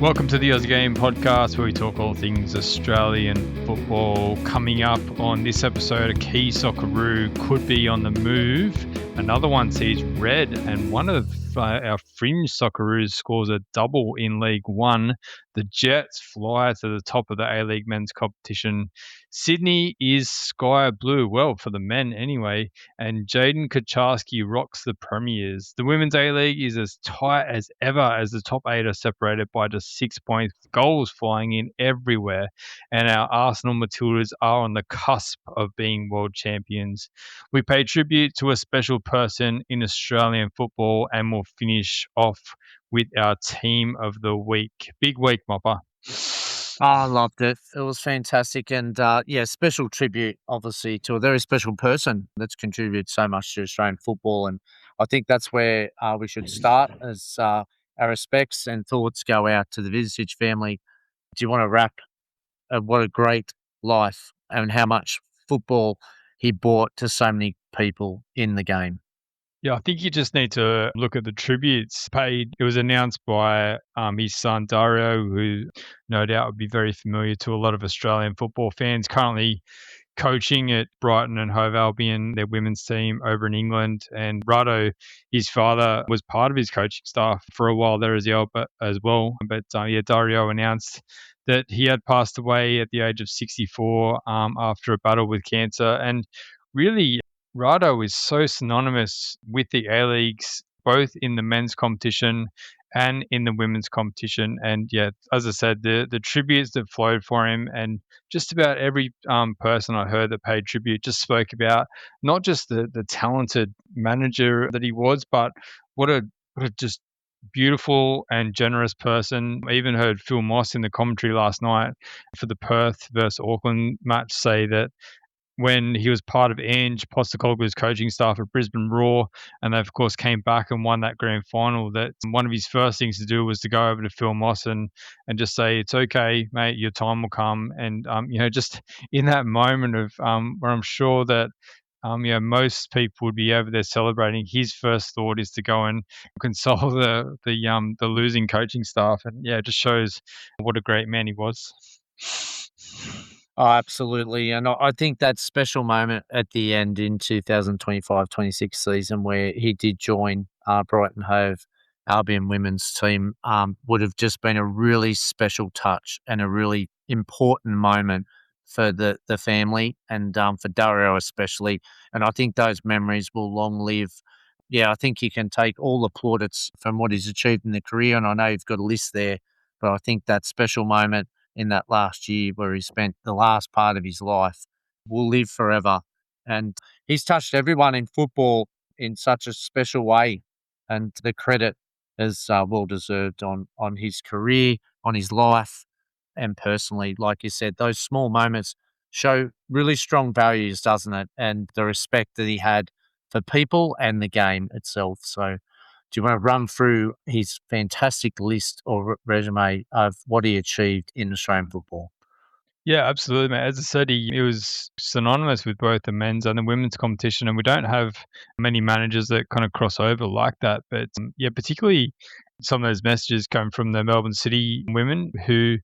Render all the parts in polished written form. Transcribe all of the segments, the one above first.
Welcome to the Aussie Game Podcast, where we talk all things Australian football. Coming up on this episode, a key Socceroo could be on the move. Another one sees red, and one of our fringe Socceroos scores a double in League One. The Jets fly to the top of the A-League men's competition. Sydney is sky blue, well, for the men anyway, and Jaiden Kucharski rocks the Premiers. The Women's A-League is as tight as ever, as the top 8 are separated by just 6 points, goals flying in everywhere, and our Arsenal Matildas are on the cusp of being world champions. We pay tribute to a special person in Australian football, and we'll finish off with our team of the week. Big week, Mopper. I loved it. It was fantastic. And special tribute, obviously, to a very special person that's contributed so much to Australian football. And I think that's where we should start, as our respects and thoughts go out to the Vidošić family. Do you want to wrap what a great life and how much football he brought to so many people in the game? Yeah, I think you just need to look at the tributes paid. It was announced by his son, Dario, who no doubt would be very familiar to a lot of Australian football fans, currently coaching at Brighton and Hove Albion, their women's team over in England. And Rado, his father, was part of his coaching staff for a while there as well. But Dario announced that he had passed away at the age of 64 after a battle with cancer. And really, Rado is so synonymous with the A-Leagues, both in the men's competition and in the women's competition. And yeah, as I said, the tributes that flowed for him, and just about every person I heard that paid tribute just spoke about not just the talented manager that he was, but what a just beautiful and generous person. I even heard Phil Moss in the commentary last night for the Perth versus Auckland match say that when he was part of Ange Postecoglou's coaching staff at Brisbane Roar, and they of course came back and won that grand final, that one of his first things to do was to go over to Phil Moss and just say, "It's okay, mate, your time will come." And just in that moment of where I'm sure that most people would be over there celebrating, his first thought is to go and console the losing coaching staff, and yeah, it just shows what a great man he was. Oh, absolutely. And I think that special moment at the end in 2025-26 season where he did join Brighton Hove Albion women's team would have just been a really special touch and a really important moment for the family and for Dario especially. And I think those memories will long live. Yeah, I think you can take all the plaudits from what he's achieved in the career, and I know you've got a list there, but I think that special moment in that last year where he spent the last part of his life will live forever. And he's touched everyone in football in such a special way. And the credit is well-deserved on his career, on his life, and personally. Like you said, those small moments show really strong values, doesn't it? And the respect that he had for people and the game itself. So do you want to run through his fantastic list or resume of what he achieved in Australian football? Yeah, absolutely, mate. As I said, he was synonymous with both the men's and the women's competition, and we don't have many managers that kind of cross over like that. But particularly some of those messages come from the Melbourne City women, who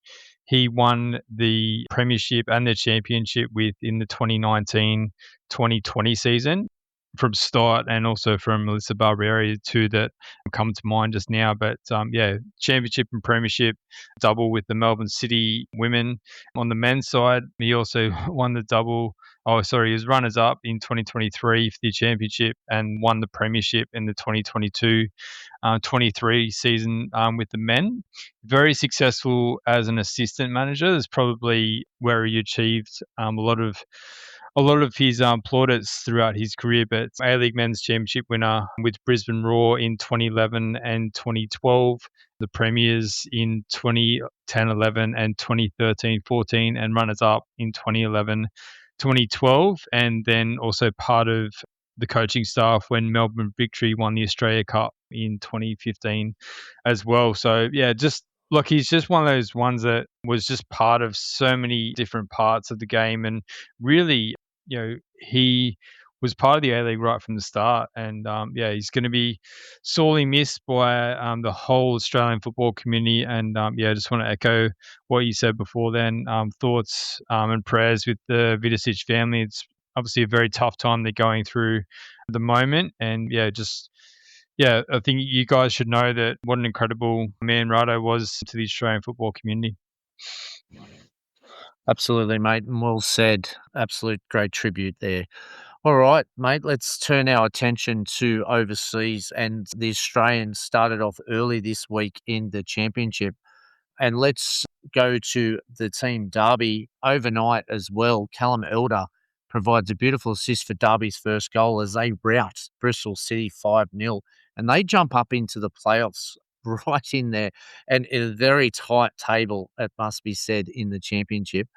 he won the premiership and the championship with in the 2019-2020 season. From start, and also from Melissa Barbieri, two that come to mind just now. But championship and premiership double with the Melbourne City women. On the men's side, he also won the double. He was runners up in 2023 for the championship and won the premiership in the 2022-23 season with the men. Very successful as an assistant manager. That's probably where he achieved a lot of his plaudits throughout his career, but A-League Men's Championship winner with Brisbane Roar in 2011 and 2012, the Premiers in 2010-11 and 2013-14, and runners-up in 2011-2012, and then also part of the coaching staff when Melbourne Victory won the Australia Cup in 2015 as well. So, yeah, just look, he's just one of those ones that was just part of so many different parts of the game, and really, he was part of the A-League right from the start. And he's going to be sorely missed by the whole Australian football community. And I just want to echo what you said before then. Thoughts and prayers with the Vidošić family. It's obviously a very tough time they're going through at the moment. And I think you guys should know that what an incredible man Rado was to the Australian football community. Absolutely, mate. And well said. Absolute great tribute there. All right, mate, let's turn our attention to overseas. And the Australians started off early this week in the championship. And let's go to the team Derby overnight as well. Callum Elder provides a beautiful assist for Derby's first goal as they rout Bristol City 5-0. And they jump up into the playoffs right in there, and in a very tight table, it must be said, in the championship.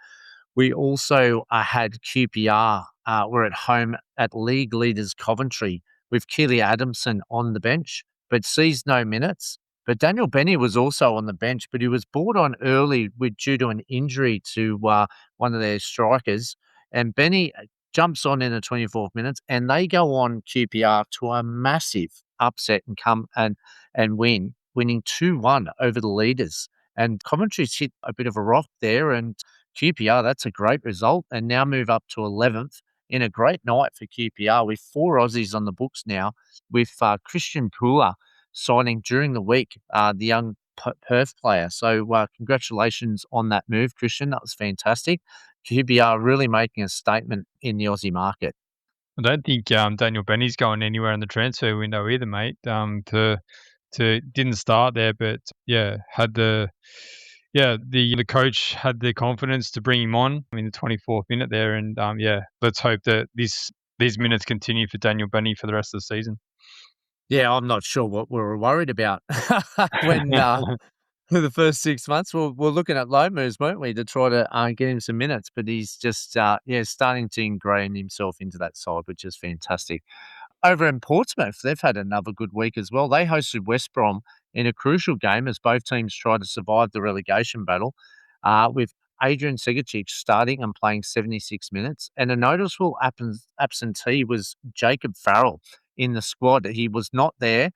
We also had QPR. We're at home at league leaders Coventry with Keely Adamson on the bench, but sees no minutes. But Daniel Benny was also on the bench, but he was brought on early due to an injury to one of their strikers. And Benny jumps on in the 24th minutes, and they go on QPR to a massive upset and come and winning 2-1 over the leaders. And Coventry's hit a bit of a rock there, and QPR, that's a great result, and now move up to 11th in a great night for QPR with 4 Aussies on the books now, with Christian Pula signing during the week, the young Perth player. So congratulations on that move, Christian. That was fantastic. QPR really making a statement in the Aussie market. I don't think Daniel Benny's going anywhere in the transfer window either, mate. Didn't start there, but had the coach had the confidence to bring him on in the 24th minute there, and let's hope that these minutes continue for Daniel Benny for the rest of the season. Yeah, I'm not sure what we were worried about when for the first 6 months. We're looking at loan moves, weren't we, to try to get him some minutes, but he's just starting to ingrain himself into that side, which is fantastic. Over in Portsmouth, they've had another good week as well. They hosted West Brom in a crucial game as both teams try to survive the relegation battle, with Adrian Segacic starting and playing 76 minutes. And a noticeable absentee was Jacob Farrell in the squad. He was not there,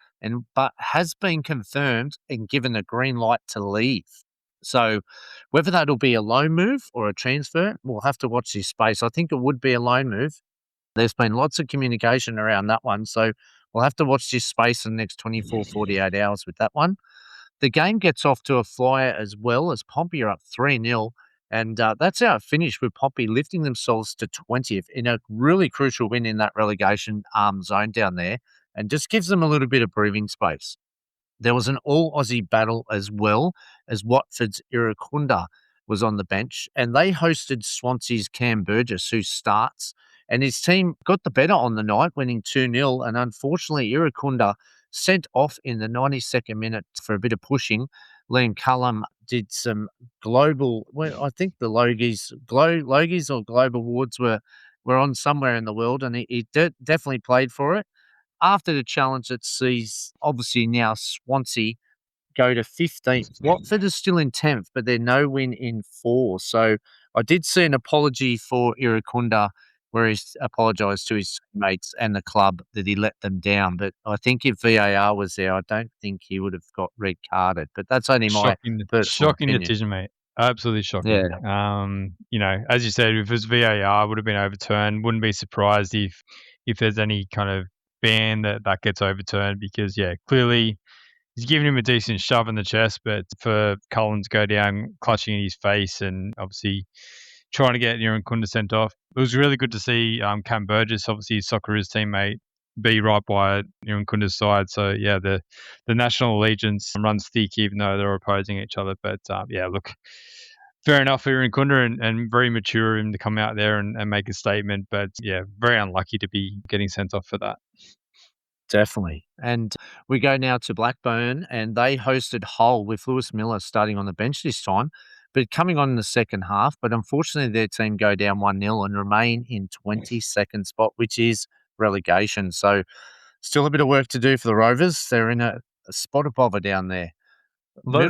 but has been confirmed and given a green light to leave. So whether that'll be a loan move or a transfer, we'll have to watch this space. I think it would be a loan move. There's been lots of communication around that one, so we'll have to watch this space in the next 24, 48 hours with that one. The game gets off to a flyer as well as Pompey are up 3-0, and that's how it finished, with Pompey lifting themselves to 20th in a really crucial win in that relegation zone down there, and just gives them a little bit of breathing space. There was an all-Aussie battle as well as Watford's Irankunda was on the bench, and they hosted Swansea's Cam Burgess, who starts. And his team got the better on the night, winning 2-0. And unfortunately, Irankunda sent off in the 92nd minute for a bit of pushing. Liam Cullum did some global, I think the Logies or Global Awards were on somewhere in the world, and he definitely played for it. After the challenge that sees, obviously now Swansea go to 15th. Watford is still in 10th, but they're no win in 4. So I did see an apology for Irankunda, where he's apologised to his mates and the club that he let them down. But I think if VAR was there, I don't think he would have got red carded. But that's only my shocking decision, mate. Absolutely shocking. Yeah. As you said, if it was VAR, it would have been overturned. Wouldn't be surprised if there's any kind of ban that gets overturned, because clearly he's giving him a decent shove in the chest, but for Cullen to go down clutching in his face and obviously trying to get Irankunda sent off. It was really good to see Cam Burgess, obviously his Socceroos teammate, be right by Irankunda's side. So, the national allegiance runs thick, even though they're opposing each other. But, look, fair enough for Irankunda and very mature of him to come out there and make a statement. But, very unlucky to be getting sent off for that. Definitely. And we go now to Blackburn, and they hosted Hull with Lewis Miller starting on the bench this time, but coming on in the second half. But unfortunately, their team go down 1-0 and remain in 22nd spot, which is relegation. So still a bit of work to do for the Rovers. They're in a spot above her down there. A lot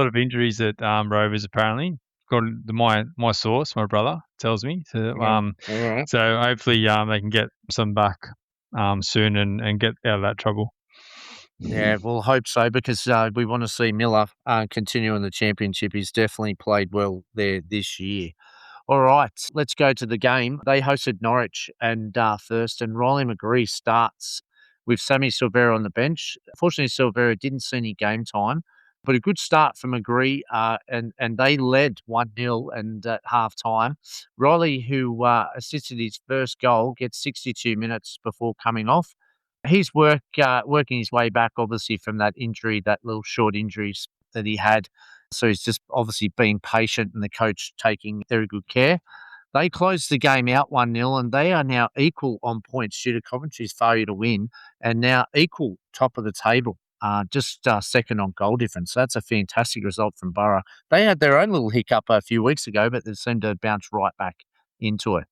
of injuries at Rovers, apparently. my source, my brother tells me. So All right. so hopefully they can get some back soon and get out of that trouble. Yeah, we'll hope so because we want to see Miller continue in the championship. He's definitely played well there this year. All right, let's go to the game. They hosted Norwich and first, and Riley McGree starts with Sammy Silvera on the bench. Fortunately, Silvera didn't see any game time, but a good start from McGree, and they led 1-0 and at half time. Riley, who assisted his first goal, gets 62 minutes before coming off. He's working his way back, obviously, from that injury, that little short injuries that he had. So he's just obviously being patient and the coach taking very good care. They closed the game out 1-0 and they are now equal on points due to Coventry's failure to win and now equal top of the table, just second on goal difference. So that's a fantastic result from Borough. They had their own little hiccup a few weeks ago, but they seemed to bounce right back into it.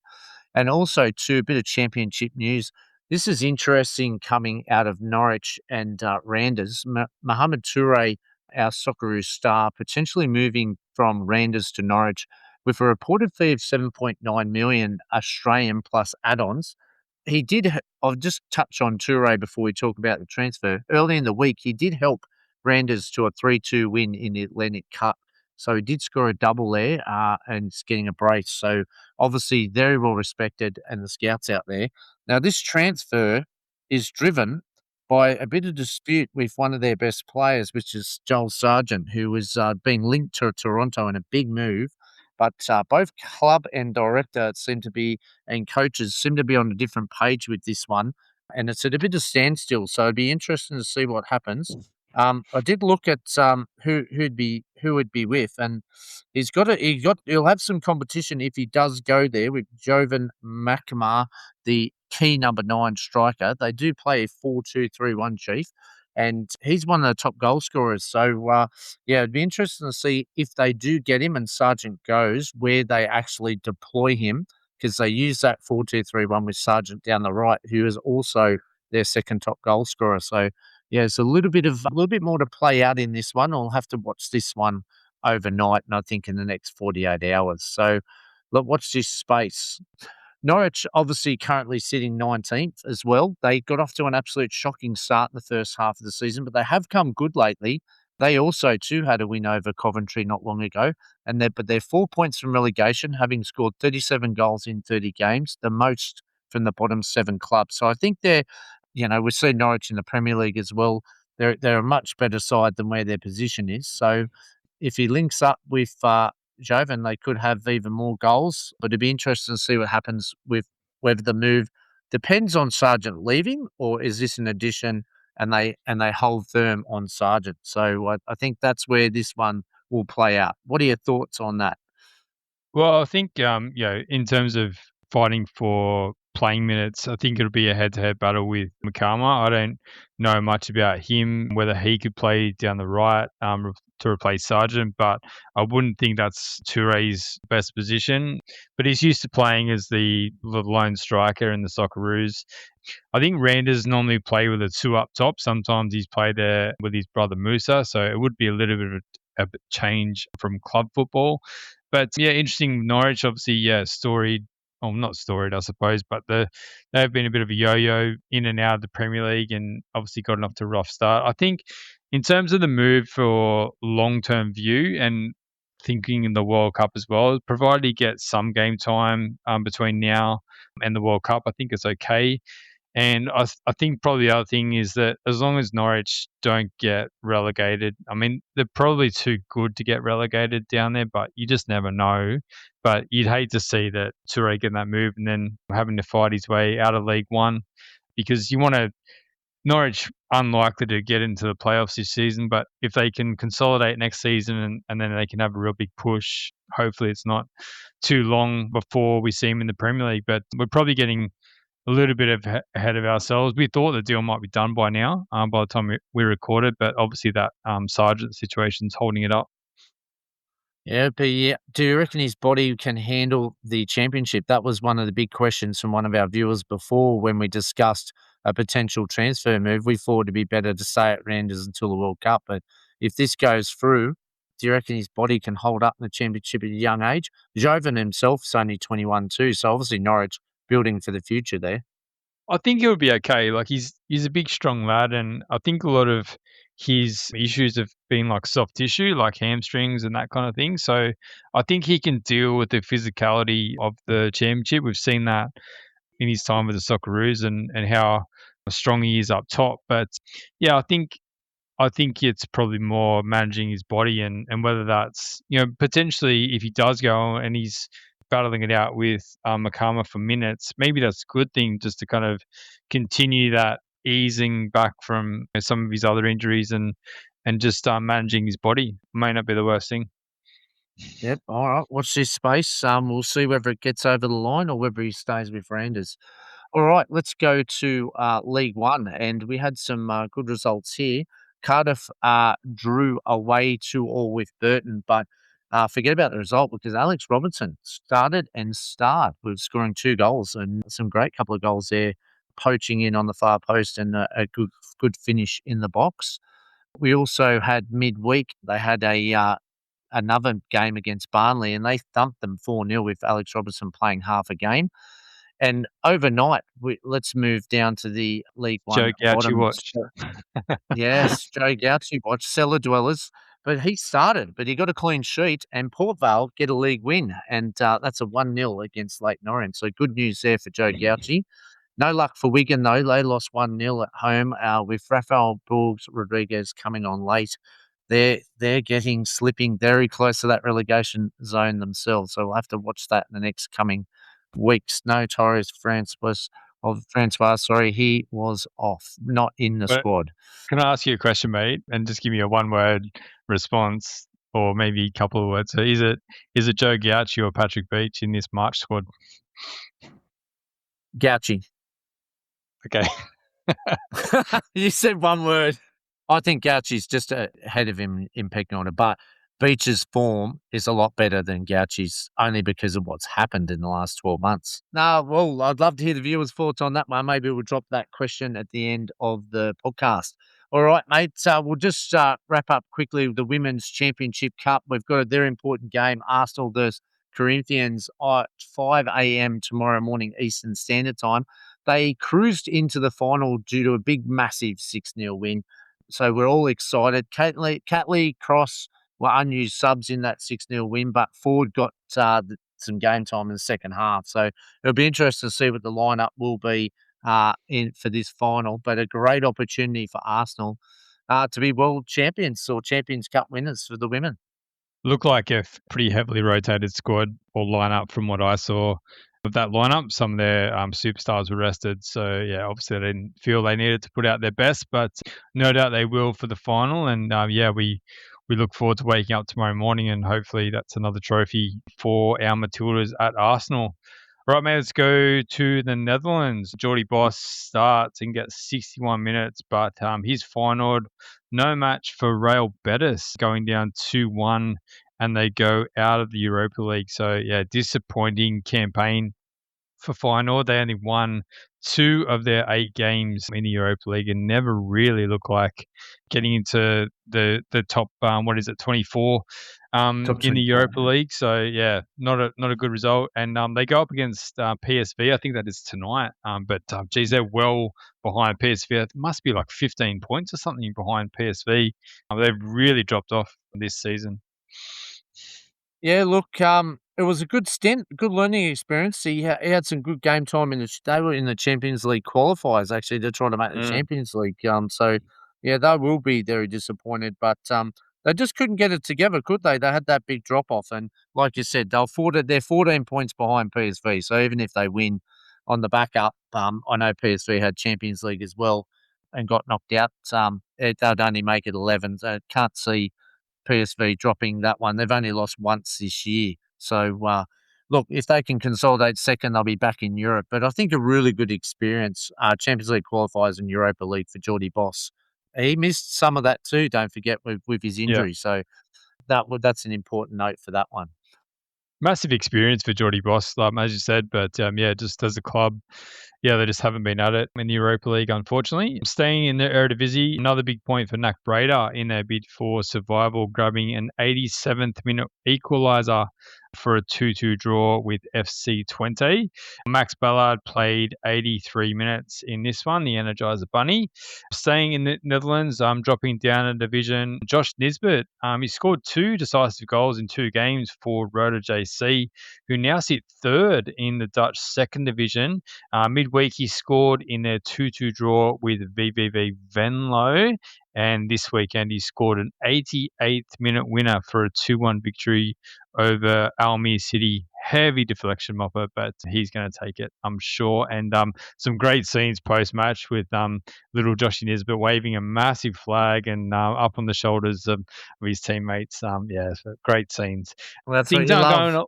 And also, too, a bit of championship news. This is interesting coming out of Norwich and Randers. Mohamed Toure, our Socceroo star, potentially moving from Randers to Norwich with a reported fee of 7.9 million Australian plus add-ons. I'll just touch on Toure before we talk about the transfer. Early in the week, he did help Randers to a 3-2 win in the Atlantic Cup. So he did score a double there and is getting a brace. So obviously very well respected and the scouts out there. Now this transfer is driven by a bit of dispute with one of their best players, which is Joel Sargent, who was being linked to Toronto in a big move. But both club and director and coaches seem to be on a different page with this one. And it's at a bit of standstill. So it'd be interesting to see what happens. I did look at who would be with, and he'll have some competition if he does go there with Jovan Makmar, the key number 9 striker. They do play a 4-2-3-1 chief, and he's one of the top goal scorers. So yeah, it'd be interesting to see if they do get him and Sargent goes where they actually deploy him because they use that 4-2-3-1 with Sargent down the right, who is also their second top goal scorer. So yeah, it's a little bit more to play out in this one. I'll have to watch this one overnight, and I think in the next 48 hours. So look, watch this space. Norwich obviously currently sitting 19th as well. They got off to an absolute shocking start in the first half of the season, but they have come good lately. They also too had a win over Coventry not long ago, but they're 4 points from relegation, having scored 37 goals in 30 games, the most from the bottom 7 clubs. So I think we've seen Norwich in the Premier League as well. They're a much better side than where their position is. So if he links up with Jovan, they could have even more goals. But it'd be interesting to see what happens with whether the move depends on Sargent leaving, or is this an addition and they hold firm on Sargent. So I think that's where this one will play out. What are your thoughts on that? Well, I think in terms of fighting for playing minutes, I think it'll be a head-to-head battle with Makama. I don't know much about him, whether he could play down the right to replace Sargent, but I wouldn't think that's Toure's best position. But he's used to playing as the lone striker in the Socceroos. I think Randers normally play with a 2 up top. Sometimes he's played there with his brother Musa, so it would be a little bit of a change from club football. But yeah, interesting. Norwich, obviously, storied. Well, not storied, I suppose, but they've been a bit of a yo-yo in and out of the Premier League, and obviously gotten off to a rough start. I think in terms of the move for long-term view and thinking in the World Cup as well, provided he gets some game time between now and the World Cup, I think it's okay. And I think probably the other thing is that as long as Norwich don't get relegated, I mean, they're probably too good to get relegated down there, but you just never know. But you'd hate to see that Toure getting that move and then having to fight his way out of League One, because Norwich unlikely to get into the playoffs this season, but if they can consolidate next season and then they can have a real big push, hopefully it's not too long before we see them in the Premier League. But we're probably getting a little bit ahead of ourselves. We thought the deal might be done by now, by the time we recorded, but obviously that Sargent situation's holding it up. Yeah, but do you reckon his body can handle the championship? That was one of the big questions from one of our viewers before when we discussed a potential transfer move. We thought it'd be better to stay at Randers until the World Cup, but if this goes through, Do you reckon his body can hold up in the championship at a young age? Jovan himself is only 21 too, so obviously Norwich building for the future there. I think he'll be okay. Like he's a big, strong lad, and I think a lot of his issues have been like soft tissue, like hamstrings and that kind of thing. So I think he can deal with the physicality of the championship. We've seen that in his time with the Socceroos and how strong he is up top. But yeah, I think it's probably more managing his body and whether that's, potentially if he does go and he's battling it out with Makama for minutes, maybe that's a good thing just to kind of continue that easing back from some of his other injuries and just managing his body may not be the worst thing. Yep. All right. Watch this space. We'll see whether it gets over the line or whether he stays with Randers. All right. Let's go to League One, and we had some good results here. Cardiff drew away 2-2 with Burton, but forget about the result because Alex Robertson started and starred with scoring 2 goals and some great couple of goals there, poaching in on the far post and a good finish in the box. We also had midweek. They had another game against Barnley, and they thumped them 4-0 with Alex Robertson playing half a game. And overnight, let's move down to the League Joe One Gauchi bottom. watch. Yes, Joe Gauchi watch, cellar dwellers. But he started, but he got a clean sheet, and Port Vale get a league win, and that's a 1-0 against Leyton Orient. So good news there for Joe Gauchi. No luck for Wigan, though. They lost 1-0 at home with Rafael Borges Rodriguez coming on late. They're slipping very close to that relegation zone themselves. So we'll have to watch that in the next coming weeks. No Torres Francois, sorry, he was off, not in the But squad. can I ask you a question, mate? And just give me a one-word response, or maybe a couple of words. So is it Joe Gauchi or Patrick Beach in this March squad? Gauchi. Okay. You said one word. I think Gauchi's just ahead of him in pecking order, but Beach's form is a lot better than Gauchi's only because of what's happened in the last 12 months. No, well, I'd love to hear the viewers' thoughts on that one. Maybe we'll drop that question at the end of the podcast. All right, mate. We'll just wrap up quickly with the Women's Championship Cup. We've got a very important game, Arsenal versus Corinthians at 5 a.m. tomorrow morning Eastern Standard Time. They cruised into the final due to a big, massive 6-0 win. So we're all excited. Catley, Cross were unused subs in that 6-0 win, but Ford got some game time in the second half. So it'll be interesting to see what the lineup will be in for this final. But a great opportunity for Arsenal to be world champions or Champions Cup winners for the women. Look like a pretty heavily rotated squad or lineup from what I saw of that lineup. Some of their superstars were rested. So, yeah, obviously they didn't feel they needed to put out their best, but no doubt they will for the final. And, we look forward to waking up tomorrow morning and hopefully that's another trophy for our Matildas at Arsenal. All right, mate, let's go to the Netherlands. Jordy Boss starts and gets 61 minutes, but he's finalled. No match for Real Betis, going down 2-1, and they go out of the Europa League. So, yeah, disappointing campaign for Feyenoord. They only won 2 of their 8 games in the Europa League and never really looked like getting into the top, 24 in the Europa League. So, yeah, not a good result. And they go up against PSV. I think that is tonight. Geez, they're well behind PSV. It must be like 15 points or something behind PSV. They've really dropped off this season. Yeah, look, it was a good stint, good learning experience. He had some good game time they were in the Champions League qualifiers, actually. They're trying to make the Champions League. So, yeah, they will be very disappointed. But they just couldn't get it together, could they? They had that big drop-off. And like you said, they're 14 points behind PSV. So even if they win on the backup, I know PSV had Champions League as well and got knocked out. They'd only make it 11. So I can't see PSV dropping that one. They've only lost once this year. So, look, if they can consolidate second, they'll be back in Europe. But I think a really good experience, Champions League qualifiers and Europa League for Jordy Boss. He missed some of that too, don't forget, with his injury. Yeah. So that's an important note for that one. Massive experience for Jordy Boss, as you said. But, just as a club, Yeah, they just haven't been at it in the Europa League, unfortunately. Staying in the Eredivisie, another big point for NAC Breda in their bid for survival, grabbing an 87th minute equaliser for a 2-2 draw with FC Twente. Max Ballard played 83 minutes in this one, the Energizer Bunny. Staying in the Netherlands, dropping down a division, Josh Nisbet, he scored 2 decisive goals in 2 games for Rado JC, who now sit third in the Dutch second division. Midweek, he scored in their 2-2 draw with VVV Venlo. And this weekend, he scored an 88th minute winner for a 2-1 victory over Almere City. Heavy deflection, Mopper, but he's going to take it, I'm sure. And some great scenes post-match with little Joshy Nisbet waving a massive flag and up on the shoulders of his teammates. So great scenes. Well, that's Things what you aren't love. going.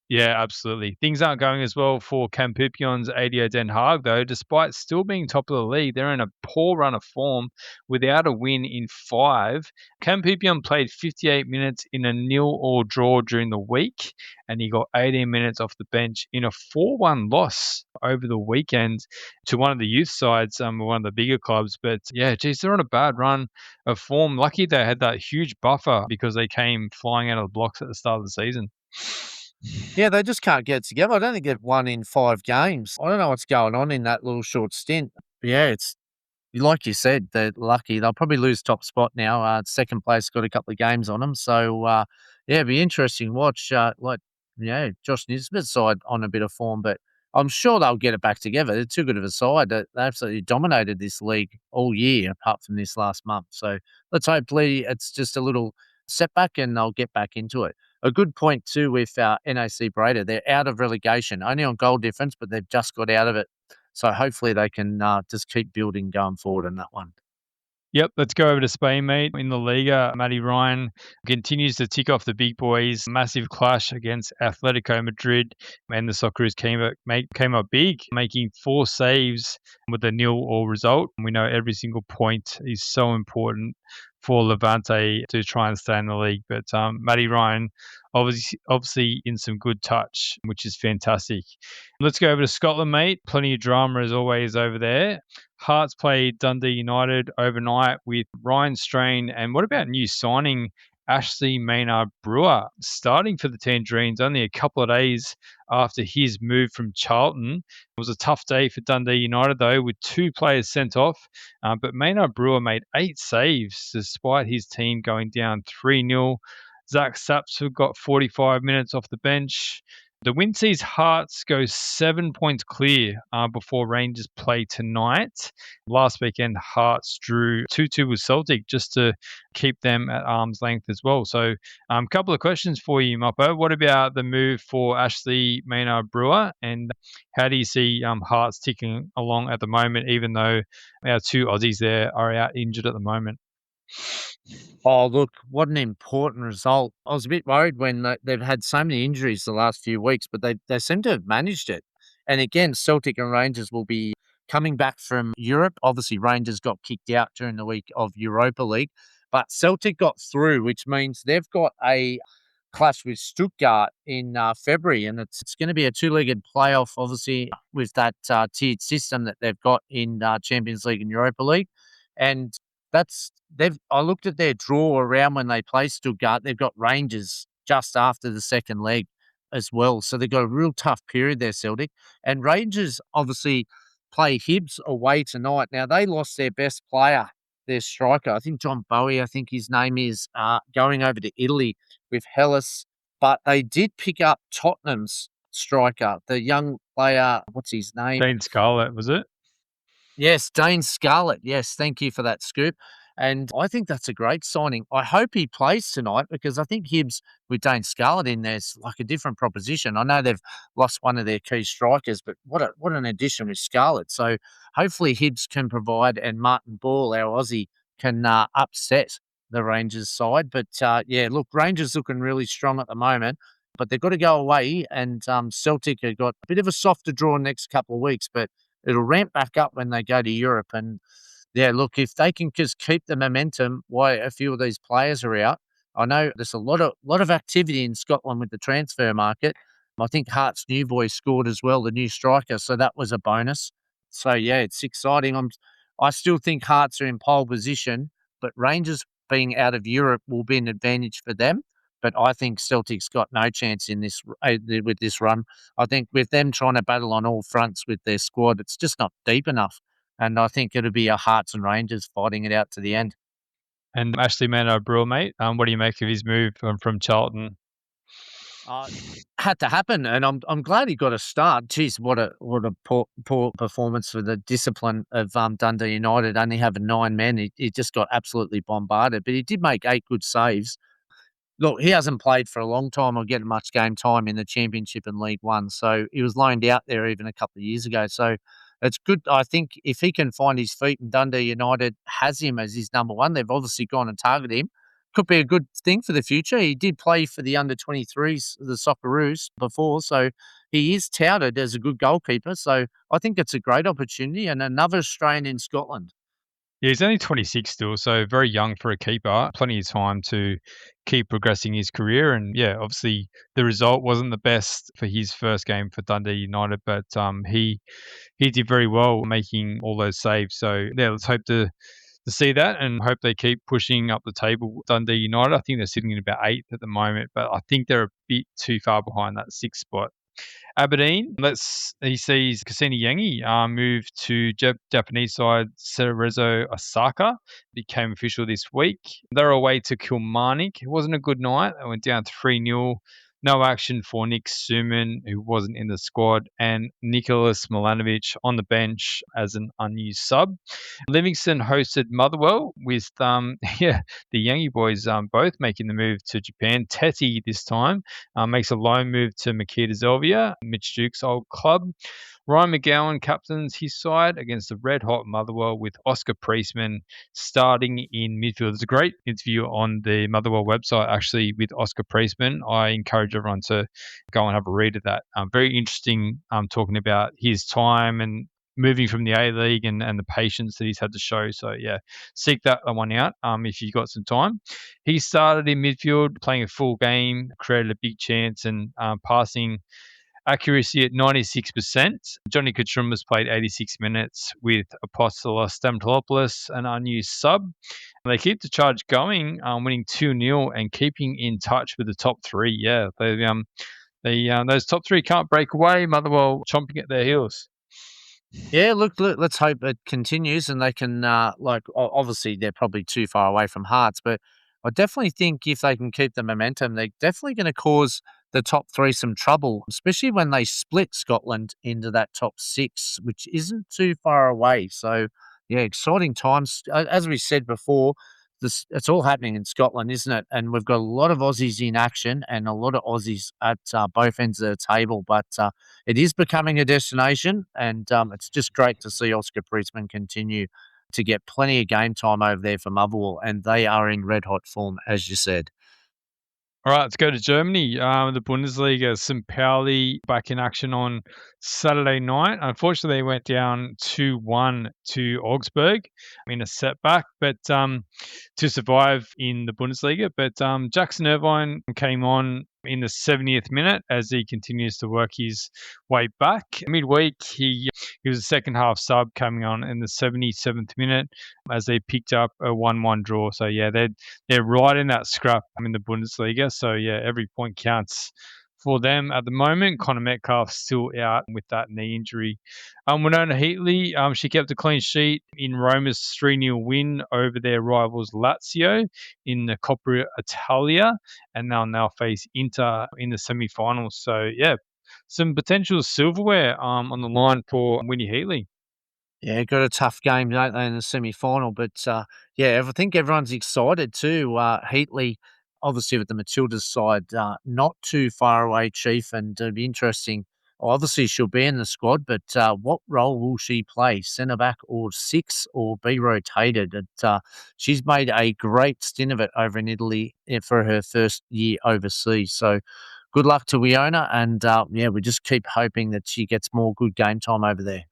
Yeah, absolutely. Things aren't going as well for Kampupion's ADO Den Haag, though. Despite still being top of the league, they're in a poor run of form without a win in 5. Kampupion played 58 minutes in a 0-0 draw during the week, and he got 18 minutes off the bench in a 4-1 loss over the weekend to one of the youth sides, one of the bigger clubs. But yeah, geez, they're on a bad run of form. Lucky they had that huge buffer because they came flying out of the blocks at the start of the season. Yeah, they just can't get it together. I don't think they've won in 5 games. I don't know what's going on in that little short stint. But yeah, it's like you said, they're lucky. They'll probably lose top spot now. Second place got a couple of games on them. So, it'd be interesting to watch, Josh Nisbet's side on a bit of form. But I'm sure they'll get it back together. They're too good of a side. They absolutely dominated this league all year, apart from this last month. So let's hopefully it's just a little setback and they'll get back into it. A good point too with NAC Breda. They're out of relegation, only on goal difference, but they've just got out of it. So hopefully they can just keep building going forward on that one. Yep, let's go over to Spain, mate. In the Liga, Matty Ryan continues to tick off the big boys. Massive clash against Atletico Madrid, and the Socceroos came up big, making 4 saves with a 0-0 result. We know every single point is so important for Levante to try and stay in the league. But Matty Ryan, obviously in some good touch, which is fantastic. Let's go over to Scotland, mate. Plenty of drama as always over there. Hearts played Dundee United overnight with Ryan Strain, and what about new signing Ashley Maynard Brewer starting for the Tangerines only a couple of days after his move from Charlton. It was a tough day for Dundee United though, with 2 players sent off, but Maynard Brewer made 8 saves despite his team going down 3-0. Zach Sapsford got 45 minutes off the bench. The win sees Hearts go 7 points clear before Rangers play tonight. Last weekend, Hearts drew 2-2 with Celtic just to keep them at arm's length as well. So a couple of questions for you, Moppo. What about the move for Ashley Maynard Brewer? And how do you see Hearts ticking along at the moment, even though our 2 Aussies there are out injured at the moment? Oh, look, what an important result. I was a bit worried when they've had so many injuries the last few weeks, but they seem to have managed it. And again, Celtic and Rangers will be coming back from Europe. Obviously, Rangers got kicked out during the week of Europa League, but Celtic got through, which means they've got a clash with Stuttgart in February, and it's going to be a 2-legged playoff, obviously, with that tiered system that they've got in Champions League and Europa League. And I looked at their draw around when they play Stuttgart. They've got Rangers just after the second leg as well. So they've got a real tough period there, Celtic. And Rangers obviously play Hibs away tonight. Now, they lost their best player, their striker. I think John Bowie, I think his name is, going over to Italy with Hellas. But they did pick up Tottenham's striker, the young player, what's his name? Dane Scarlett, was it? Yes, Dane Scarlett. Yes, thank you for that scoop. And I think that's a great signing. I hope he plays tonight because I think Hibs with Dane Scarlett in there is like a different proposition. I know they've lost one of their key strikers, but what an addition with Scarlett. So hopefully Hibs can provide and Martin Ball, our Aussie, can upset the Rangers side. But look, Rangers looking really strong at the moment, but they've got to go away. And Celtic have got a bit of a softer draw next couple of weeks, but it'll ramp back up when they go to Europe. And yeah, look, if they can just keep the momentum while a few of these players are out, I know there's a lot of activity in Scotland with the transfer market. I think Hearts' new boy scored as well, the new striker, so that was a bonus. So, yeah, it's exciting. I still think Hearts are in pole position, but Rangers being out of Europe will be an advantage for them. But I think Celtic's got no chance in this with this run. I think with them trying to battle on all fronts with their squad, it's just not deep enough. And I think it'll be a Hearts and Rangers fighting it out to the end. And Ashley Manor Brewer, mate, what do you make of his move from Charlton? Uh, Had to happen, and I'm glad he got a start. Jeez, what a poor performance for the discipline of Dundee United. Only having 9 men, he just got absolutely bombarded. But he did make 8 good saves. Look, he hasn't played for a long time or getting much game time in the Championship and League One, so he was loaned out there even a couple of years ago. So it's good. I think if he can find his feet and Dundee United has him as his number one, they've obviously gone and targeted him. Could be a good thing for the future. He did play for the under-23s, the Socceroos, before, so he is touted as a good goalkeeper. So I think it's a great opportunity and another Australian in Scotland. Yeah, he's only 26 still, so very young for a keeper. Plenty of time to keep progressing his career. And yeah, obviously the result wasn't the best for his first game for Dundee United, but he did very well making all those saves. So yeah, let's hope to see that and hope they keep pushing up the table. Dundee United, I think they're sitting in about 8th at the moment, but I think they're a bit too far behind that 6th spot. Aberdeen, he sees Cassini Yangi move to Japanese side Cerezo Osaka. Became official this week. They're away to Kilmarnock. It wasn't a good night. They went down 3-0. No action for Nick Suman, who wasn't in the squad, and Nicholas Milanovic on the bench as an unused sub. Livingston hosted Motherwell with the Yangi boys both making the move to Japan. Teti this time makes a loan move to Makita Zelvia, Mitch Duke's old club. Ryan McGowan captains his side against the red-hot Motherwell with Oscar Priestman starting in midfield. There's a great interview on the Motherwell website, actually, with Oscar Priestman. I encourage everyone to go and have a read of that. Very interesting talking about his time and moving from the A-League and the patience that he's had to show. So, yeah, seek that one out if you've got some time. He started in midfield, playing a full game, created a big chance and passing accuracy at 96%. Johnny Kachrumbas played 86 minutes with Apostolos Stamtopoulos, an unused sub. They keep the charge going, winning 2-0 and keeping in touch with the top 3. Yeah, those top 3 can't break away. Motherwell chomping at their heels. Yeah, look, let's hope it continues and they can, obviously they're probably too far away from Hearts, but I definitely think if they can keep the momentum, they're definitely going to cause the top 3 some trouble, especially when they split Scotland into that top 6, which isn't too far away. So, yeah, exciting times. As we said before, it's all happening in Scotland, isn't it? And we've got a lot of Aussies in action and a lot of Aussies at both ends of the table. But it is becoming a destination, and it's just great to see Oscar Priestman continue to get plenty of game time over there for Motherwell, and they are in red-hot form, as you said. All right, let's go to Germany. The Bundesliga, St. Pauli back in action on Saturday night. Unfortunately, they went down 2-1 to Augsburg in a setback, but to survive in the Bundesliga. But Jackson Irvine came on in the 70th minute as he continues to work his way back. Midweek, he was a second half sub coming on in the 77th minute as they picked up a 1-1 draw. So yeah, they're right in that scrap in the Bundesliga. So yeah, every point counts for them at the moment. Connor Metcalf's still out with that knee injury. Winona Heatley, she kept a clean sheet in Roma's 3-0 win over their rivals Lazio in the Coppa Italia, and they'll now face Inter in the semi-finals. So yeah, some potential silverware on the line for Winnie Heatley. Yeah, got a tough game, don't they, in the semi-final? But yeah, I think everyone's excited too. Heatley, obviously with the Matildas side, not too far away, Chief, and it'll be interesting. Obviously, she'll be in the squad, but what role will she play? Centre back or 6, or be rotated? She's made a great stint of it over in Italy for her first year overseas. So good luck to Wiona, and yeah, we just keep hoping that she gets more good game time over there.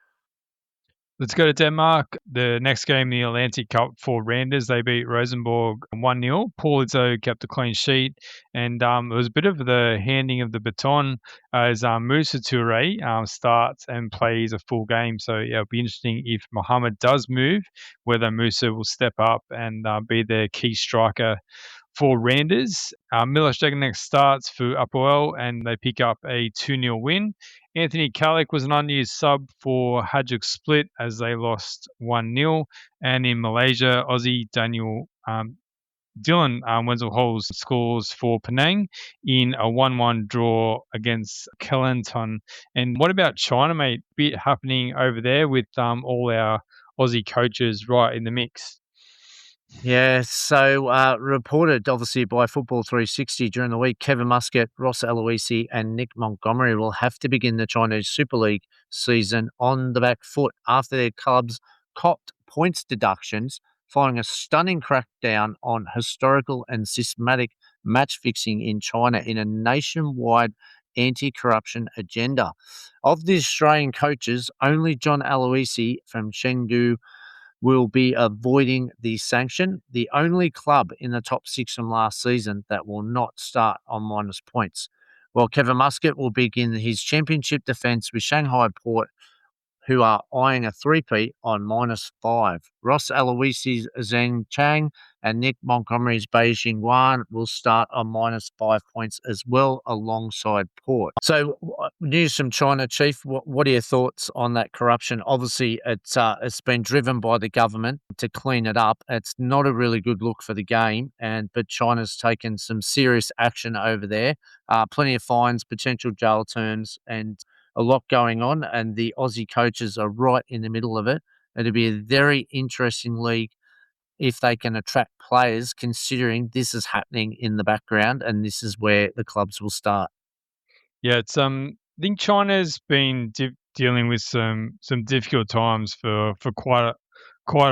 Let's go to Denmark. The next game, the Atlantic Cup for Randers, they beat Rosenborg 1-0. Paul Izzo kept a clean sheet, and it was a bit of the handing of the baton as Musa Toure starts and plays a full game. So, yeah, it'll be interesting if Mohamed does move, whether Musa will step up and be the key striker for Randers. Milos Degenek starts for Apoel and they pick up a 2-0 win. Anthony Kalik was an unused sub for Hajduk Split as they lost 1-0. And in Malaysia, Aussie Dylan Wenzel-Halls scores for Penang in a 1-1 draw against Kelantan. And what about China, mate? Bit happening over there with all our Aussie coaches right in the mix. Yeah, so reported obviously by Football 360 during the week, Kevin Muscat, Ross Aloisi, and Nick Montgomery will have to begin the Chinese Super League season on the back foot after their clubs copped points deductions following a stunning crackdown on historical and systematic match fixing in China in a nationwide anti-corruption agenda. Of the Australian coaches, only John Aloisi from Chengdu will be avoiding the sanction, the only club in the top six from last season that will not start on minus points. While Kevin Muscat will begin his championship defence with Shanghai Port, who are eyeing a three-peat on -5. Ross Aloisi's Zheng Chang and Nick Montgomery's Beijing Guan will start on -5 points as well alongside Port. So news from China, Chief. What are your thoughts on that corruption? Obviously, it's been driven by the government to clean it up. It's not a really good look for the game, but China's taken some serious action over there. Plenty of fines, potential jail terms, and a lot going on, and the Aussie coaches are right in the middle of it. It'll be a very interesting league if they can attract players, considering this is happening in the background, and this is where the clubs will start. Yeah, it's I think China's been dealing with some difficult times for quite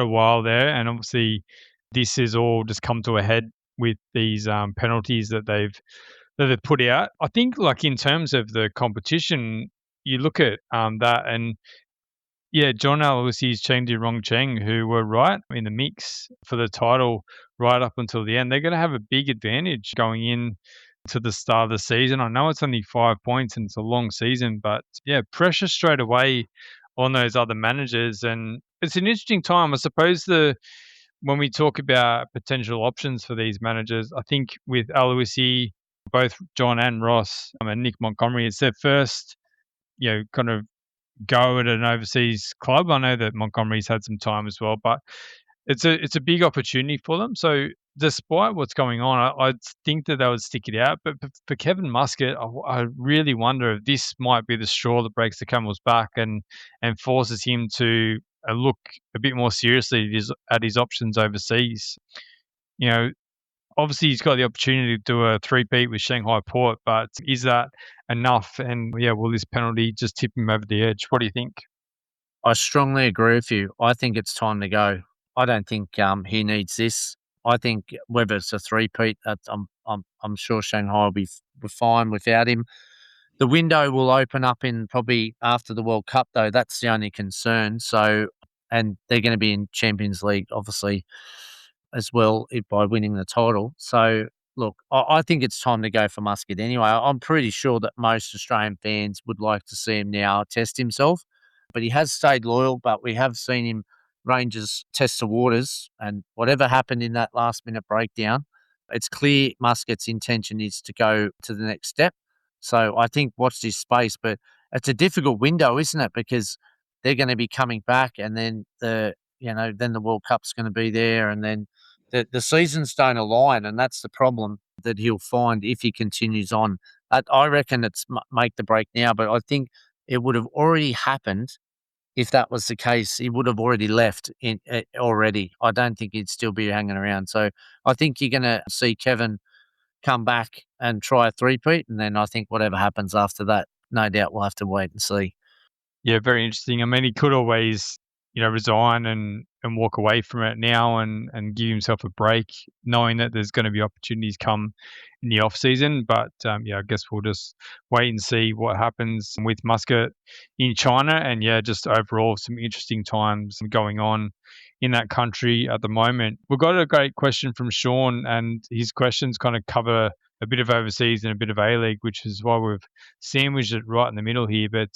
a while there, and obviously this has all just come to a head with these penalties that they've put out. I think, like in terms of the competition, you look at that, and yeah, John Aloisi's Cheng Di Rong Cheng, who were right in the mix for the title right up until the end. They're going to have a big advantage going in to the start of the season. I know it's only 5 points and it's a long season, but yeah, pressure straight away on those other managers. And it's an interesting time. I suppose when we talk about potential options for these managers, I think with Aloisi, both John and Ross and Nick Montgomery, it's their first, kind of go at an overseas club. I know that Montgomery's had some time as well, but it's a big opportunity for them. So despite what's going on, I think that they would stick it out. But for Kevin Muscat, I really wonder if this might be the straw that breaks the camel's back and forces him to look a bit more seriously at his options overseas. You know, obviously he's got the opportunity to do a three-peat with Shanghai Port, but is that enough? And yeah, will this penalty just tip him over the edge? What do you think? I strongly agree with you. I think it's time to go. I don't think he needs this. I think whether it's a three-peat, I'm sure Shanghai will be fine without him. The window will open up in probably after the World Cup, though. That's the only concern. So, and they're going to be in Champions League, obviously, as well by winning the title. So, look, I think it's time to go for Muscat anyway. I'm pretty sure that most Australian fans would like to see him now test himself, but he has stayed loyal. But we have seen him Rangers test the waters, and whatever happened in that last minute breakdown, it's clear Muscat's intention is to go to the next step. So I think watch this space, but it's a difficult window, isn't it? Because they're going to be coming back, and then then the World Cup's going to be there, and then the seasons don't align, and that's the problem that he'll find if he continues on. I reckon it's make the break now, but I think it would have already happened if that was the case. He would have already left already. I don't think he'd still be hanging around. So I think you're going to see Kevin come back and try a three-peat, and then I think whatever happens after that, no doubt we'll have to wait and see. Yeah, very interesting. I mean, he could always resign and walk away from it now and give himself a break, knowing that there's going to be opportunities come in the off season. But I guess we'll just wait and see what happens with Muscat in China. And just overall some interesting times going on in that country at the moment. We've got a great question from Sean, and his questions kind of cover a bit of overseas and a bit of A-League, which is why we've sandwiched it right in the middle here. But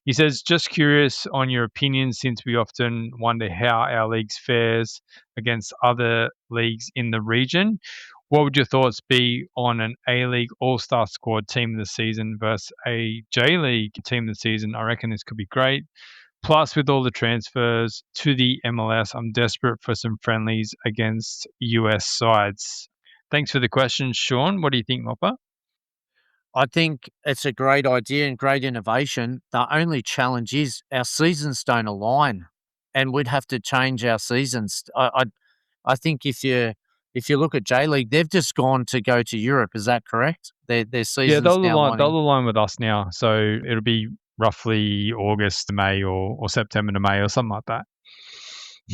he says, just curious on your opinion, since we often wonder how our leagues fares against other leagues in the region. What would your thoughts be on an A-League All-Star squad team of the season versus a J-League team of the season? I reckon this could be great. Plus, with all the transfers to the MLS, I'm desperate for some friendlies against US sides. Thanks for the question, Sean. What do you think, Mopper? I think it's a great idea and great innovation. The only challenge is our seasons don't align, and we'd have to change our seasons. I think if you look at J League, they've just gone to go to Europe. Is that correct? Their Yeah, seasons now they'll align with us now. So it'll be roughly August to May or September to May or something like that.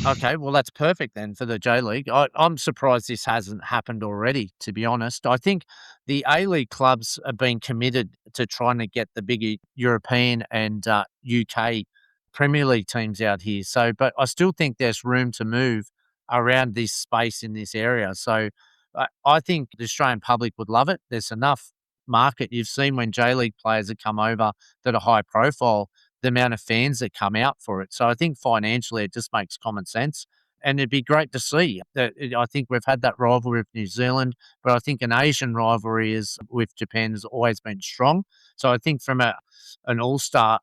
Okay, well, that's perfect then for the J League. I'm surprised this hasn't happened already, to be honest. I think the A League clubs have been committed to trying to get the bigger European and UK Premier League teams out here. So, but I still think there's room to move around this space in this area. So, I think the Australian public would love it. There's enough market. You've seen when J League players have come over that are high profile, the amount of fans that come out for it. So I think financially it just makes common sense. And it'd be great to see that. I think we've had that rivalry with New Zealand, but I think an Asian rivalry is with Japan has always been strong. So I think from an all-star,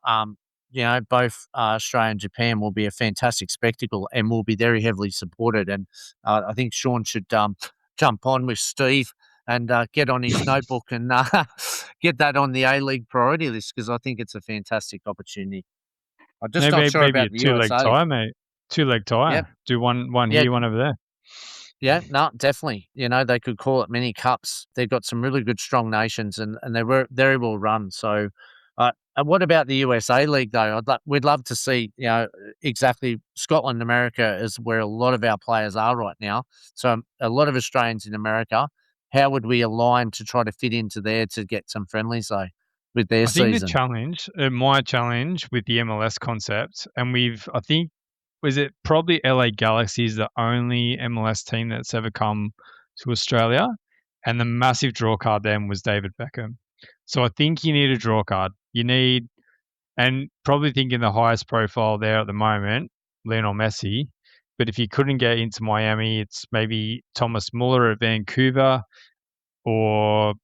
both Australia and Japan will be a fantastic spectacle and will be very heavily supported. And I think Sean should jump on with Steve and get on his notebook and get that on the A-League priority list, because I think it's a fantastic opportunity. I'm just not sure maybe about a the two-leg USA. tie, mate. Two-leg tie. Yep. Do one Yeah. here, one over there. Yeah, no, definitely. They could call it mini cups. They've got some really good, strong nations, and they were very well run. So, and what about the USA League though? We'd love to see, exactly Scotland, America is where a lot of our players are right now. So a lot of Australians in America. How would we align to try to fit into there to get some friendlies though with their I think the season? challenge, my challenge with the MLS concept, and I think, was it probably LA Galaxy is the only MLS team that's ever come to Australia, and the massive draw card then was David Beckham. So I think you need a draw card. And probably thinking the highest profile there at the moment, Lionel Messi. But if you couldn't get into Miami, it's maybe Thomas Muller at Vancouver or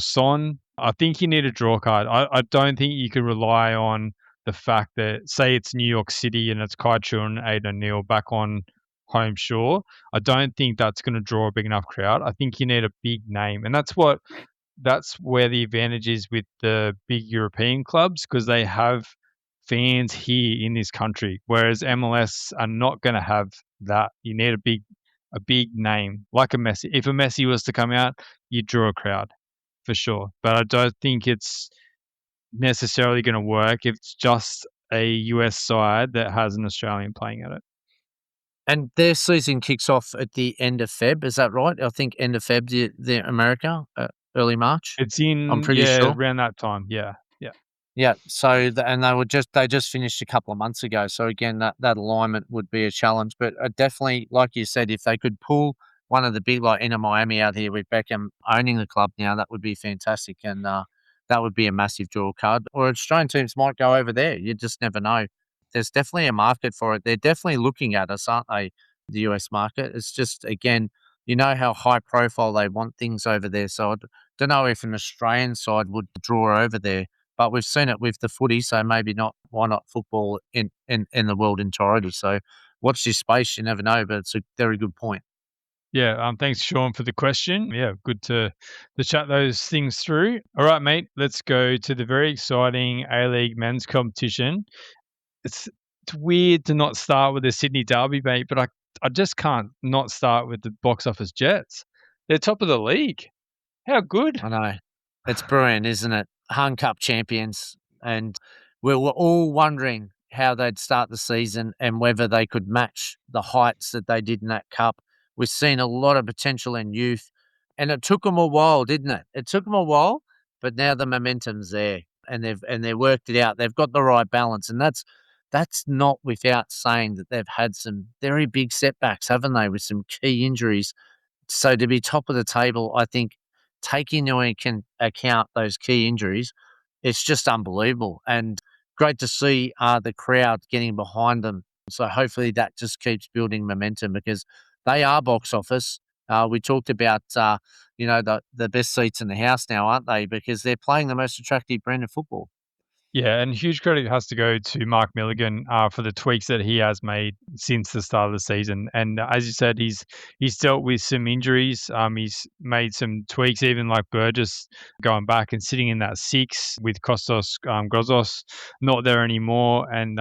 Son. I think you need a draw card. I don't think you can rely on the fact that, say, it's New York City and it's Kai Chu and Aidan O'Neill back on home shore. I don't think that's going to draw a big enough crowd. I think you need a big name, and that's where the advantage is with the big European clubs, because they have fans here in this country, whereas MLS are not going to have that. You need a big name like a Messi. If a Messi was to come out, you draw a crowd for sure. But I don't think it's necessarily going to work if it's just a US side that has an Australian playing at it. And their season kicks off at the end of Feb. Is that right? I think end of Feb, the America, early March. It's I'm pretty sure around that time. Yeah. Yeah. So and they just finished a couple of months ago. So again, that alignment would be a challenge. But definitely, like you said, if they could pull one of the big, like Inter Miami out here with Beckham owning the club now, that would be fantastic, and that would be a massive draw card. Or Australian teams might go over there. You just never know. There's definitely a market for it. They're definitely looking at us, aren't they? The US market. It's just, again, how high profile they want things over there. So I don't know if an Australian side would draw over there. But we've seen it with the footy, so maybe not. Why not football in the world entirety? So watch this space. You never know, but it's a very good point. Yeah. Thanks, Sean, for the question. Yeah, good to chat those things through. All right, mate. Let's go to the very exciting A-League men's competition. It's weird to not start with the Sydney Derby, mate, but I just can't not start with the box office Jets. They're top of the league. How good? I know. It's brilliant, isn't it? Hung Cup champions. And we were all wondering how they'd start the season and whether they could match the heights that they did in that cup. We've seen a lot of potential in youth, and it took them a while, didn't it? It took them a while, but now the momentum's there, and they've worked it out. They've got the right balance, and that's not without saying that they've had some very big setbacks, haven't they, with some key injuries. So to be top of the table, I think taking into account those key injuries, it's just unbelievable and great to see the crowd getting behind them. So hopefully that just keeps building momentum because they are box office. We talked about, the best seats in the house now, aren't they? Because they're playing the most attractive brand of football. Yeah, and huge credit has to go to Mark Milligan for the tweaks that he has made since the start of the season. And as you said, he's dealt with some injuries. He's made some tweaks, even like Burgess going back and sitting in that 6 with Kostas Grozos not there anymore. And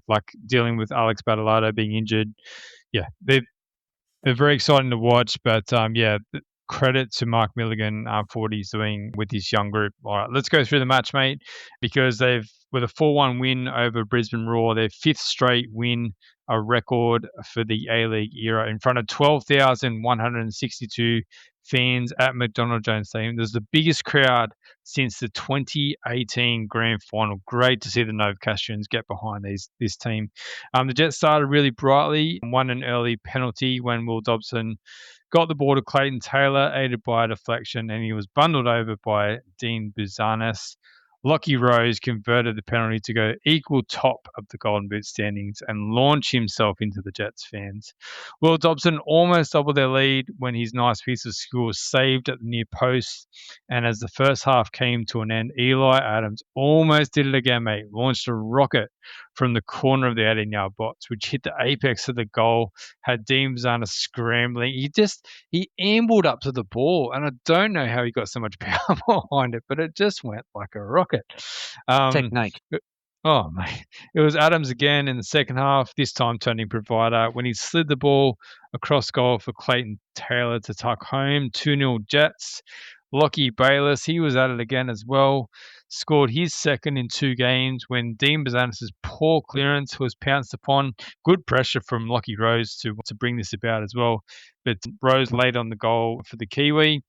like dealing with Alex Badalado being injured. Yeah, they're very exciting to watch. But credit to Mark Milligan for what he's doing with this young group. All right, let's go through the match, mate, because they've, with a 4-1 win over Brisbane Roar, their 5th straight win, a record for the A-League era in front of 12,162 fans at McDonald Jones Stadium. There's the biggest crowd since the 2018 Grand Final. Great to see the Novocastrians get behind this team. The Jets started really brightly, won an early penalty when Will Dobson got the ball to Clayton Taylor, aided by a deflection, and he was bundled over by Dean Buzanis. Lockie Rose converted the penalty to go equal top of the Golden Boot standings and launch himself into the Jets fans. Will Dobson almost doubled their lead when his nice piece of skill was saved at the near post. And as the first half came to an end, Eli Adams almost did it again, mate. Launched a rocket from the corner of the 18-yard box, which hit the apex of the goal, had Dean Buzanis scrambling. He ambled up to the ball, and I don't know how he got so much power behind it, but it just went like a rocket. Technique. Oh, mate. It was Adams again in the second half, this time turning provider, when he slid the ball across goal for Clayton Taylor to tuck home. 2-0 Jets. Lockie Bayliss, he was at it again as well. Scored his second in 2 games when Dean Buzanis' poor clearance was pounced upon. Good pressure from Lockie Rose to bring this about as well. But Rose laid on the goal for the Kiwi.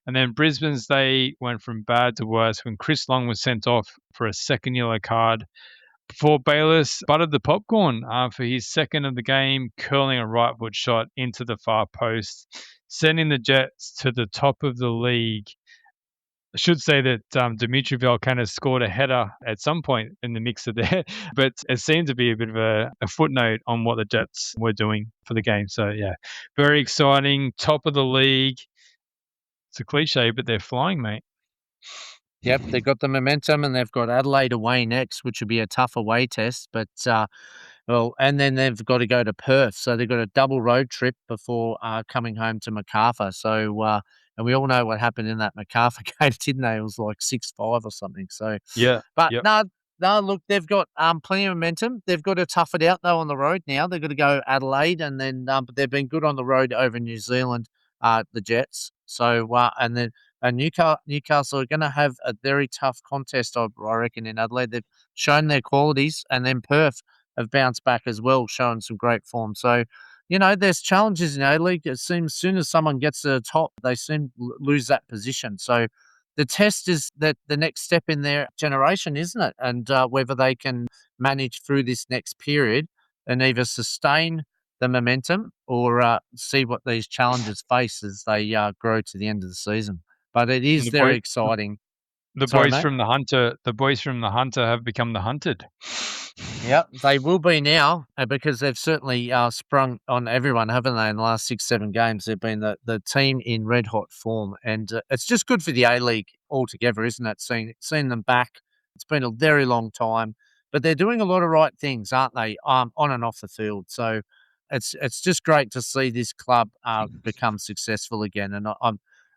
And then Brisbane's day went from bad to worse when Chris Long was sent off for a second yellow card before Bayliss buttered the popcorn for his second of the game, curling a right foot shot into the far post, sending the Jets to the top of the league. I should say that Dimitri Velkanis scored a header at some point in the mixer there, but it seemed to be a bit of a footnote on what the Jets were doing for the game. So, yeah, very exciting. Top of the league. It's a cliche, but they're flying, mate. Yep, they've got the momentum and they've got Adelaide away next, which will be a tough away test. But, and then they've got to go to Perth. So they've got a double road trip before coming home to Macarthur. So, and we all know what happened in that Macarthur game, didn't they? It was like 6-5 or something. So, Yeah. but yep. no, look, they've got plenty of momentum. They've got to tough it out, though, on the road now. They've got to go Adelaide and then, but they've been good on the road over New Zealand, the Jets. So, and then, Newcastle are going to have a very tough contest, I reckon, in Adelaide. They've shown their qualities, and then Perth have bounced back as well, showing some great form. So, there's challenges in A-League. It seems as soon as someone gets to the top, they seem to lose that position. So the test is that the next step in their generation, isn't it? And whether they can manage through this next period and either sustain the momentum or see what these challenges face as they grow to the end of the season. But it is very exciting. The boys from the Hunter have become the hunted. Yeah, they will be now because they've certainly sprung on everyone, haven't they? In the last 6-7 games, they've been the team in red hot form, and it's just good for the A-League altogether, isn't it? Seeing them back, it's been a very long time, but they're doing a lot of right things, aren't they? On and off the field, so it's just great to see this club become successful again, and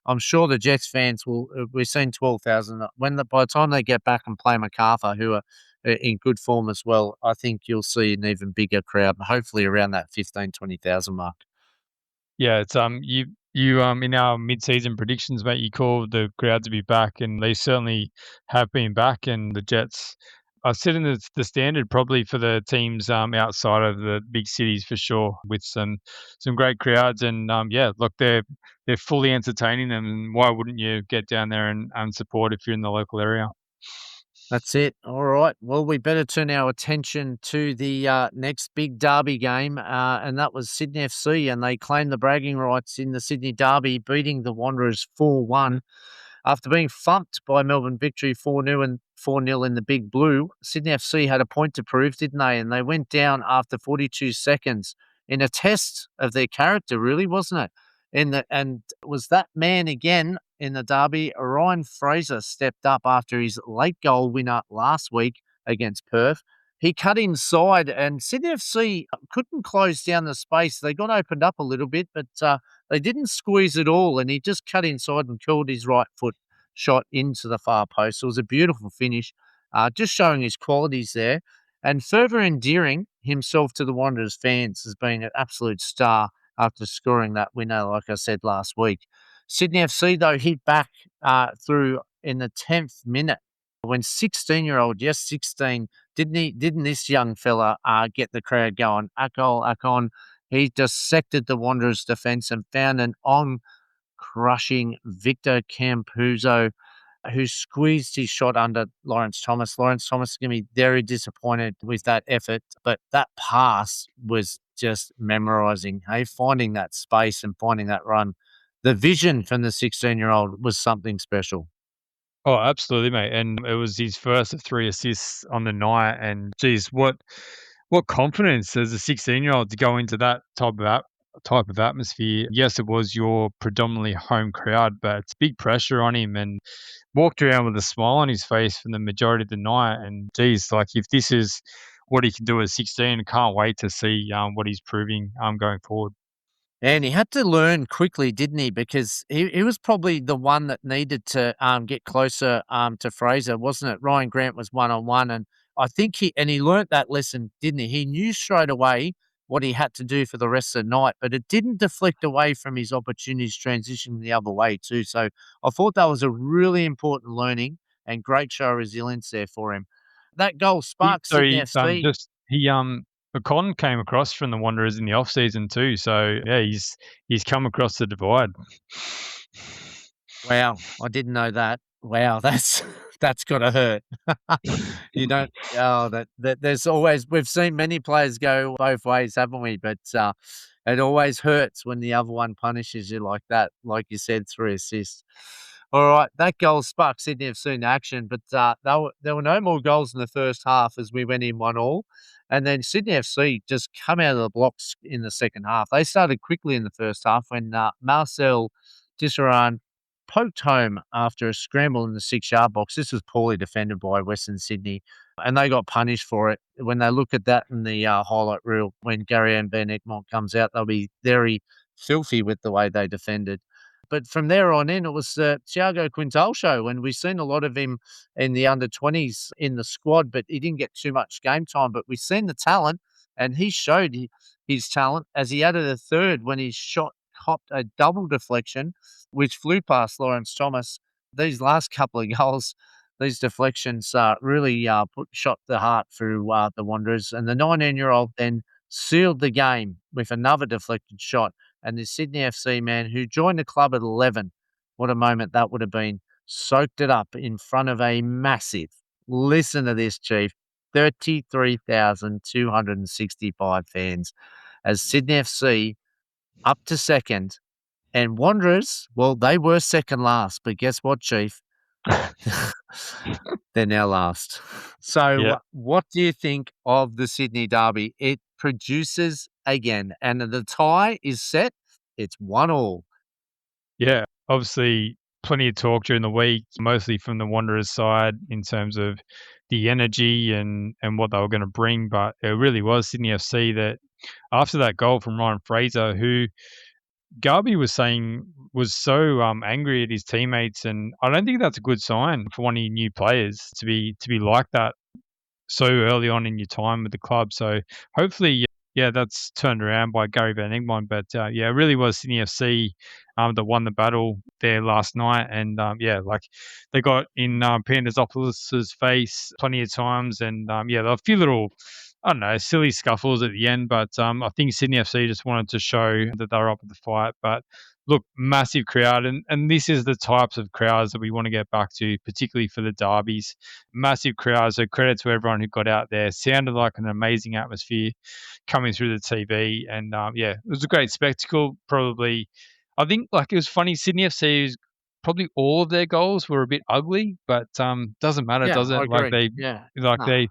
I'm sure the Jets fans will. We've seen 12,000. By the time they get back and play Macarthur, who are in good form as well, I think you'll see an even bigger crowd, hopefully around that 15,000-20,000 mark. Yeah, it's you in our mid-season predictions, mate, you called the crowd to be back, and they certainly have been back. And the Jets setting the standard probably for the teams outside of the big cities for sure, with some great crowds. And look, they're fully entertaining them. And why wouldn't you get down there and support if you're in the local area? That's it. All right. Well, we better turn our attention to the next big derby game, and that was Sydney FC, and they claimed the bragging rights in the Sydney derby, beating the Wanderers 4-1. After being thumped by Melbourne Victory 4-0 and 4-0 in the Big Blue, Sydney FC had a point to prove, didn't they? And they went down after 42 seconds in a test of their character, really, wasn't it? And it was that man again in the derby. Ryan Fraser stepped up after his late goal winner last week against Perth. He cut inside, and Sydney FC couldn't close down the space. They got opened up a little bit, but they didn't squeeze it all, and he just cut inside and curled his right foot shot into the far post. It was a beautiful finish, just showing his qualities there, and further endearing himself to the Wanderers fans as being an absolute star after scoring that winner, like I said last week. Sydney FC, though, hit back through in the 10th minute when 16-year-old, yes, 16, didn't this young fella get the crowd going? Akon, he dissected the Wanderers' defence and found an on-crushing Victor Campuzzo, who squeezed his shot under Lawrence Thomas. Lawrence Thomas is going to be very disappointed with that effort, but that pass was just memorising. Hey, finding that space and finding that run. The vision from the 16-year-old was something special. Oh, absolutely, mate. And it was his first of 3 assists on the night. And geez, what confidence as a 16-year-old to go into that type of atmosphere. Yes, it was your predominantly home crowd, but it's big pressure on him, and walked around with a smile on his face for the majority of the night. And geez, like if this is what he can do at 16, I can't wait to see what he's proving going forward. And he had to learn quickly, didn't he? Because he was probably the one that needed to get closer to Fraser, wasn't it? Ryan Grant was one-on-one, and I think he learnt that lesson, didn't he? He knew straight away what he had to do for the rest of the night, but it didn't deflect away from his opportunities transitioning the other way too. So I thought that was a really important learning and great show of resilience there for him. That goal sparked Sydney FC. Con came across from the Wanderers in the off season too, so yeah, he's come across the divide. Wow, I didn't know that. Wow, that's gotta hurt. You don't. Oh, that there's always, we've seen many players go both ways, haven't we? But it always hurts when the other one punishes you like that. Like you said, 3 assists. All right, that goal sparked Sydney FC in action, but there were no more goals in the first half as we went in 1-1. And then Sydney FC just come out of the blocks in the second half. They started quickly in the first half when Marcel Tisserand poked home after a scramble in the 6-yard box. This was poorly defended by Western Sydney, and they got punished for it. When they look at that in the highlight reel, when Gary Ann Van Egmont comes out, they'll be very filthy with the way they defended. But from there on in, it was Thiago Quintal show, and we've seen a lot of him in the under-20s in the squad, but he didn't get too much game time. But we've seen the talent, and he showed his talent as he added a third when his shot copped a double deflection, which flew past Lawrence Thomas. These last couple of goals, these deflections really shot the heart through the Wanderers. And the 19-year-old then sealed the game with another deflected shot. And the Sydney FC man, who joined the club at 11, what a moment that would have been, soaked it up in front of a massive, listen to this, Chief, 33,265 fans as Sydney FC up to second. And Wanderers, well, they were second last, but guess what, Chief? They're now last. So what do you think of the Sydney derby? It produces again, and the tie is set. It's 1-1. Yeah, obviously plenty of talk during the week, mostly from the Wanderers side in terms of the energy and what they were going to bring. But it really was Sydney FC that after that goal from Ryan Fraser, who Garby was saying was so angry at his teammates, and I don't think that's a good sign for one of your new players to be like that so early on in your time with the club. So hopefully Yeah, that's turned around by Gary Van Egmond. But yeah, it really was Sydney FC that won the battle there last night. And yeah, like they got in Pandazopoulos's face plenty of times. And yeah, there were a few little, I don't know, silly scuffles at the end. But I think Sydney FC just wanted to show that they were up at the fight. But look, massive crowd. And this is the types of crowds that we want to get back to, particularly for the derbies. Massive crowds. So credit to everyone who got out there. Sounded like an amazing atmosphere coming through the TV. And yeah, it was a great spectacle. Probably, I think like it was funny. Sydney FC's probably all of their goals were a bit ugly, but doesn't matter, Yeah, does I it? Like agree. Yeah. No. they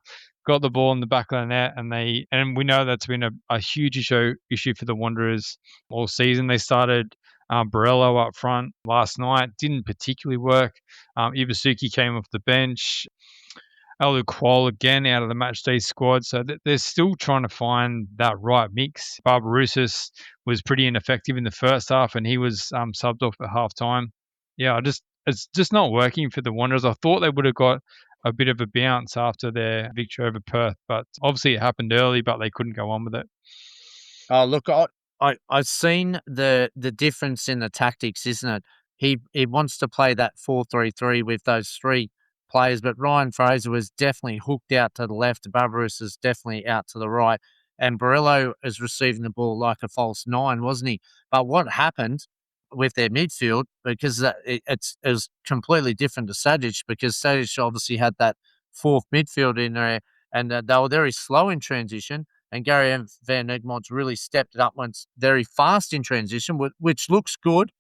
got the ball in the back of the net, and we know that's been a huge issue for the Wanderers all season. They started. Borello up front last night didn't particularly work. Ibusuki came off the bench. Alu Kual again out of the matchday squad. So they're still trying to find that right mix. Barbarouses was pretty ineffective in the first half, and he was subbed off at half time. Yeah, it's just not working for the Wanderers. I thought they would have got a bit of a bounce after their victory over Perth, but obviously it happened early, but they couldn't go on with it. Oh, look, I've seen the difference in the tactics, isn't it? He wants to play that 4-3-3 with those three players, but Ryan Fraser was definitely hooked out to the left. Barbaros is definitely out to the right, and Barillo is receiving the ball like a false nine, wasn't he? But what happened with their midfield, because it was completely different to Sadic, because Sadic obviously had that fourth midfield in there, and they were very slow in transition. And Gary Van Egmont's really stepped it up once very fast in transition, which looks good.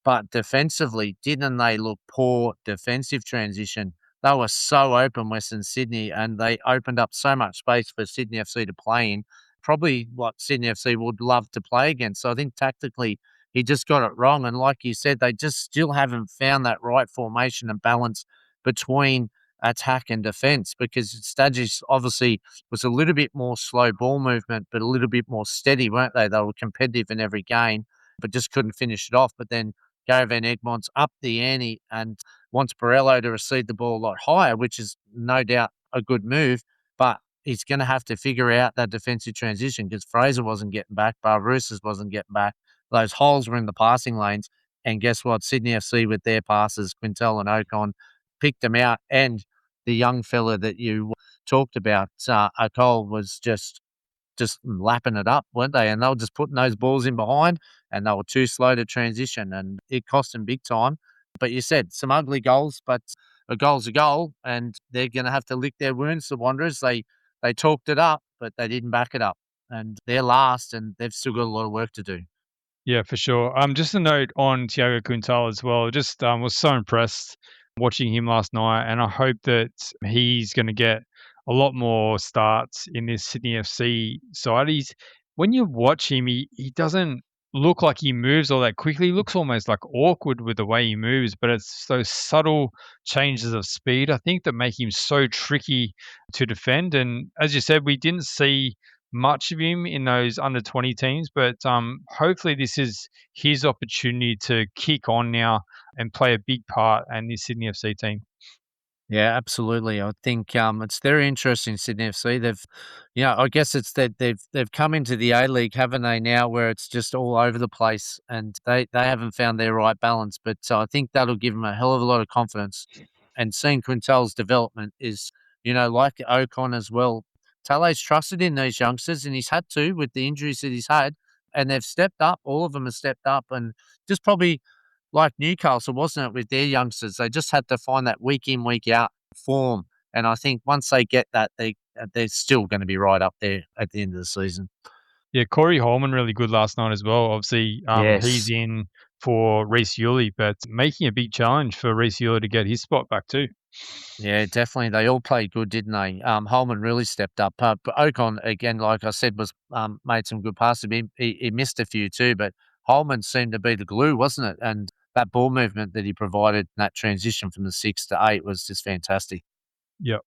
But defensively, didn't they look poor defensive transition? They were so open, Western Sydney, and they opened up so much space for Sydney FC to play in. Probably what Sydney FC would love to play against. So I think tactically, he just got it wrong. And like you said, they just still haven't found that right formation and balance between attack and defence, because Sturgis obviously was a little bit more slow ball movement, but a little bit more steady, weren't they? They were competitive in every game, but just couldn't finish it off. But then Gary Van Egmont's up the ante and wants Borello to receive the ball a lot higher, which is no doubt a good move, but he's going to have to figure out that defensive transition, because Fraser wasn't getting back, Barbarouses wasn't getting back. Those holes were in the passing lanes. And guess what? Sydney FC with their passes, Quintel and Ocon, picked them out. And the young fella that you talked about, Ocol, was just lapping it up, weren't they? And they were just putting those balls in behind, and they were too slow to transition, and it cost them big time. But you said some ugly goals, but a goal's a goal, and they're going to have to lick their wounds, the Wanderers. They talked it up, but they didn't back it up. And they're last, and they've still got a lot of work to do. Yeah, for sure. Just a note on Thiago Quintal as well. Just was so impressed watching him last night, and I hope that he's going to get a lot more starts in this Sydney FC side. When you watch him, he doesn't look like he moves all that quickly. He looks almost like awkward with the way he moves, but it's those subtle changes of speed, I think, that make him so tricky to defend. And as you said, we didn't see much of him in those under 20 teams, but hopefully this is his opportunity to kick on now and play a big part in this Sydney FC team. Yeah, absolutely. I think it's very interesting. Sydney FC. I guess it's that they've come into the A League, haven't they? Now, where it's just all over the place, and they haven't found their right balance. But I think that'll give them a hell of a lot of confidence. And seeing Quintel's development is, like Ocon as well. Tale's trusted in these youngsters, and he's had to with the injuries that he's had, and they've stepped up. All of them have stepped up, and just probably like Newcastle, wasn't it, with their youngsters? They just had to find that week in, week out form. And I think once they get that, they're still going to be right up there at the end of the season. Yeah, Corey Holman really good last night as well. Obviously, he's Yes. in for Reece Yuli, but making a big challenge for Reece Yuli to get his spot back too. Yeah, definitely. They all played good, didn't they? Holman really stepped up. But Ocon, again, like I said, was made some good passes. He missed a few too, but Holman seemed to be the glue, wasn't it? And that ball movement that he provided, that transition from the 6 to 8 was just fantastic. Yep.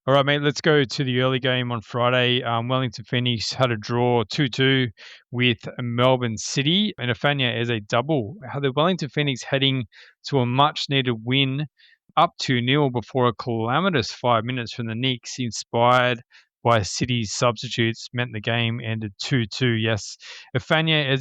All right, mate, let's go to the early game on Friday. Wellington Phoenix had a draw 2-2 with Melbourne City, and Afania as a double. How the Wellington Phoenix heading to a much-needed win up 2-0 before a calamitous 5 minutes from the Knicks inspired by City's substitutes meant the game ended 2-2. Yes, Efania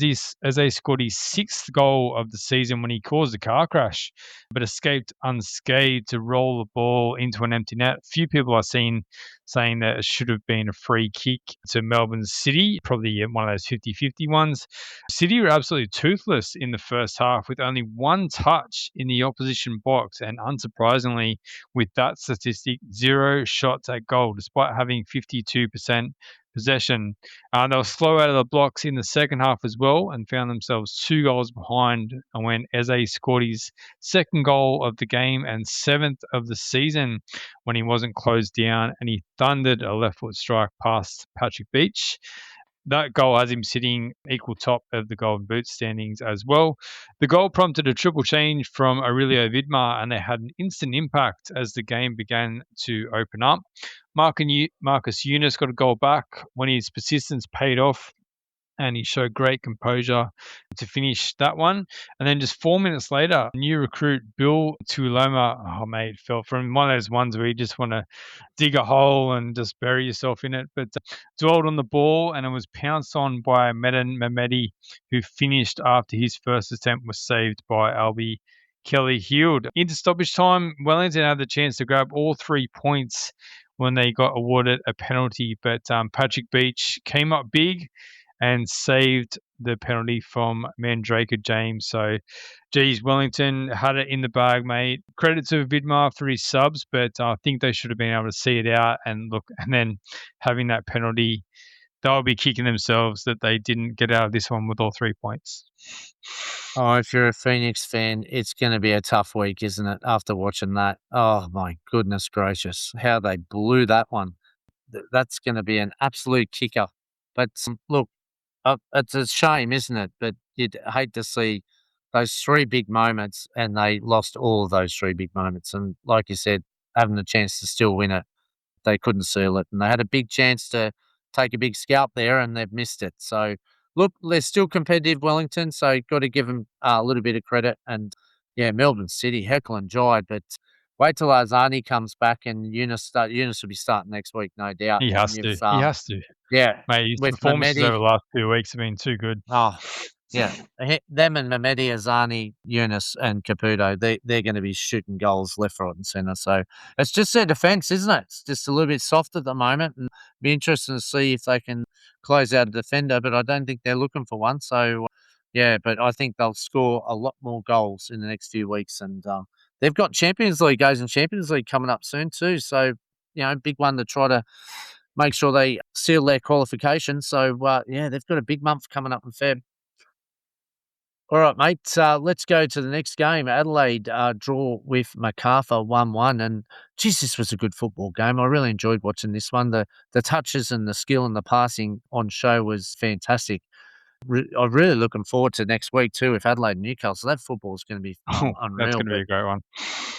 Eze scored his 6th goal of the season when he caused a car crash, but escaped unscathed to roll the ball into an empty net. Few people I've seen saying that it should have been a free kick to Melbourne City, probably one of those 50-50 ones. City were absolutely toothless in the first half with only one touch in the opposition box, and unsurprisingly, with that statistic, 0 shots at goal, despite having 52% possession. They were slow out of the blocks in the second half as well and found themselves 2 goals behind when Eze scored his 2nd goal of the game and 7th of the season when he wasn't closed down, and he thundered a left foot strike past Patrick Beach. That goal has him sitting equal top of the Golden Boot standings as well. The goal prompted a triple change from Aurelio Vidmar, and they had an instant impact as the game began to open up. Marcus Yunus got a goal back when his persistence paid off, and he showed great composure to finish that one. And then just 4 minutes later, new recruit Bill Tuiloma, fell from one of those ones where you just want to dig a hole and just bury yourself in it, but dwelled on the ball, and it was pounced on by Medan Mehmedi, who finished after his first attempt was saved by Albie Kelly Heald. Into stoppage time, Wellington had the chance to grab all 3 points when they got awarded a penalty, but Patrick Beach came up big and saved the penalty from Mandrake James. So, geez, Wellington had it in the bag, mate. Credit to Vidmar for his subs, but I think they should have been able to see it out and look, and then having that penalty, they'll be kicking themselves that they didn't get out of this one with all 3 points. Oh, if you're a Phoenix fan, it's going to be a tough week, isn't it? After watching that, oh my goodness gracious, how they blew that one. That's going to be an absolute kicker. But look, it's a shame, isn't it? But you'd hate to see those 3 big moments, and they lost all of those 3 big moments. And like you said, having the chance to still win it, they couldn't seal it. And they had a big chance to take a big scalp there, and they've missed it. So, look, they're still competitive, Wellington, so got to give them a little bit of credit. And, yeah, Melbourne City, heckle and jive. But wait till Arzani comes back, and Yunus will be starting next week, no doubt. He has to. He has to. Yeah. Mate, his with performances Mehmedi, over the last 2 weeks have been too good. Oh, yeah. Them and Mehmedi, Azani, Yunus and Caputo, they're going to be shooting goals left, right and centre. So it's just their defence, isn't it? It's just a little bit soft at the moment, and be interesting to see if they can close out a defender, but I don't think they're looking for one. So, yeah, but I think they'll score a lot more goals in the next few weeks. And they've got Champions League goes and Champions League coming up soon too. So, big one to try to make sure they seal their qualification. So, yeah, they've got a big month coming up in Feb. All right, mate, let's go to the next game. Adelaide draw with Macarthur 1-1. And, geez, this was a good football game. I really enjoyed watching this one. The touches and the skill and the passing on show was fantastic. I'm really looking forward to next week too with Adelaide and Newcastle. That football is going to be unreal. That's going to be a great one.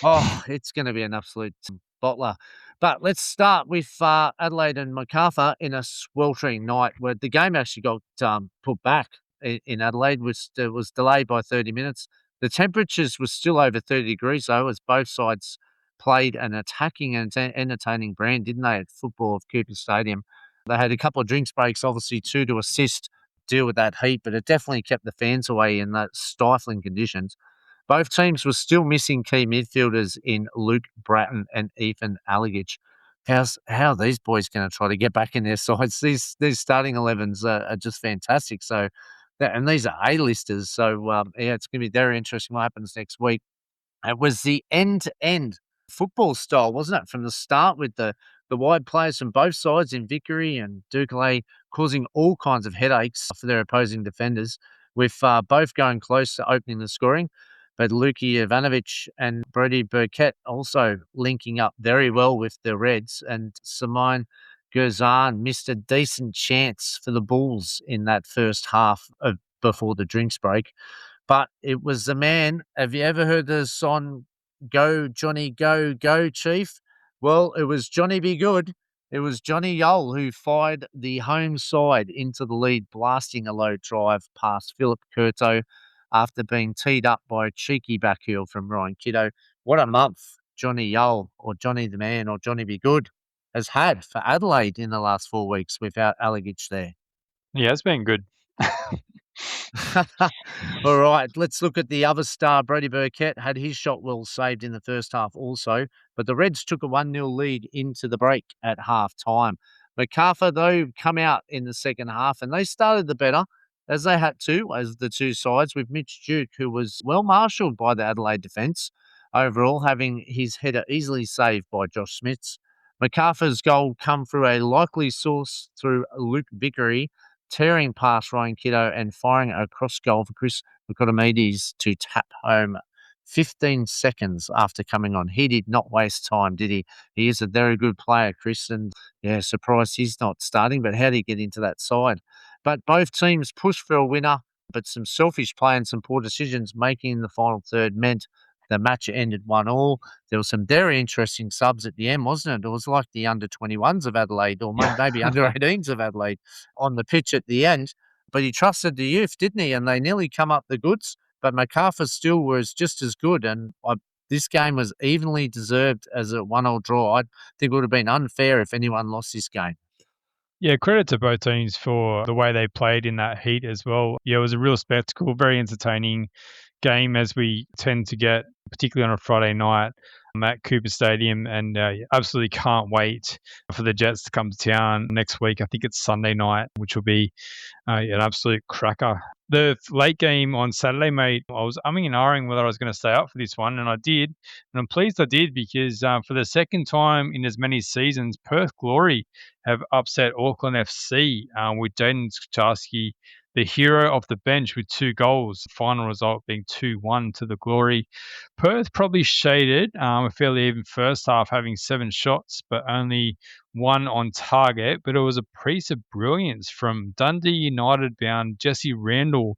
Oh, it's going to be an absolute bottler. But let's start with Adelaide and Macarthur in a sweltering night where the game actually got put back in Adelaide. It was delayed by 30 minutes. The temperatures were still over 30 degrees, though, as both sides played an attacking and entertaining brand, didn't they, at football of Cooper Stadium. They had a couple of drinks breaks, obviously, too, to assist deal with that heat, but it definitely kept the fans away in that stifling conditions. Both teams were still missing key midfielders in Luke Bratton and Ethan Allegich. How are these boys going to try to get back in their sides? These starting 11s are just fantastic. So, and these are A-listers. So, yeah, it's going to be very interesting what happens next week. It was the end-to-end football style, wasn't it? From the start with the wide players from both sides in Vickery and Duclay causing all kinds of headaches for their opposing defenders, with both going close to opening the scoring. But Luki Ivanovic and Brody Burkett also linking up very well with the Reds, and Simone Gerzan missed a decent chance for the Bulls in that first half before the drinks break. But it was the man. Have you ever heard the song, Go, Johnny, Go, Go, Chief? Well, it was Johnny Be Good. It was Johnny Yole who fired the home side into the lead, blasting a low drive past Philip Curto after being teed up by a cheeky backheel from Ryan Kiddo. What a month, Johnny Yole, or Johnny the Man, or Johnny Be Good. has had for Adelaide in the last 4 weeks without Alagic there. Yeah, it's been good. All right, let's look at the other star. Brody Burkett had his shot well saved in the first half also, but the Reds took a 1-0 lead into the break at half time. MacArthur, though, come out in the second half, and they started the better, as they had to, as the two sides, with Mitch Duke, who was well marshalled by the Adelaide defence, overall having his header easily saved by Josh Smith's. MacArthur's goal come through a likely source through Luke Vickery, tearing past Ryan Kiddo and firing a cross goal for Chris Nicodemus to tap home 15 seconds after coming on. He did not waste time, did he? He is a very good player, Chris, and yeah, surprised he's not starting, but how did he get into that side? But both teams pushed for a winner, but some selfish play and some poor decisions making the final third meant the match ended 1-1. There were some very interesting subs at the end, wasn't it? It was like the under-21s of Adelaide, or maybe under-18s of Adelaide on the pitch at the end. But he trusted the youth, didn't he? And they nearly come up the goods. But MacArthur still was just as good. And this game was evenly deserved as a 1-1 draw. I think it would have been unfair if anyone lost this game. Yeah, credit to both teams for the way they played in that heat as well. Yeah, it was a real spectacle, very entertaining game as we tend to get, particularly on a Friday night at Cooper Stadium. And absolutely can't wait for the Jets to come to town next week. I think it's Sunday night, which will be an absolute cracker. The late game on Saturday, mate, I was umming and ahhing whether I was going to stay up for this one, and I did. And I'm pleased I did because for the second time in as many seasons, Perth Glory have upset Auckland FC with Jaiden Kucharski, the hero of the bench, with 2 goals. The final result being 2-1 to the Glory. Perth probably shaded a fairly even first half, having 7 shots, but only 1 on target. But it was a piece of brilliance from Dundee United bound Jesse Randall,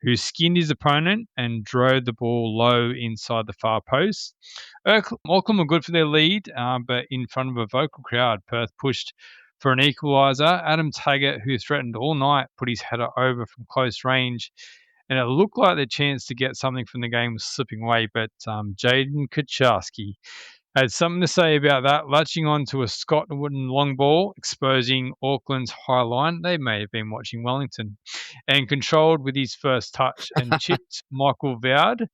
who skinned his opponent and drove the ball low inside the far post. Auckland were good for their lead, but in front of a vocal crowd, Perth pushed for an equaliser. Adam Taggart, who threatened all night, put his header over from close range, and it looked like the chance to get something from the game was slipping away, but Jaiden Kucharski had something to say about that, latching on to a Scott Wooden long ball, exposing Auckland's high line. They may have been watching Wellington, and controlled with his first touch and chipped Michael Vowd,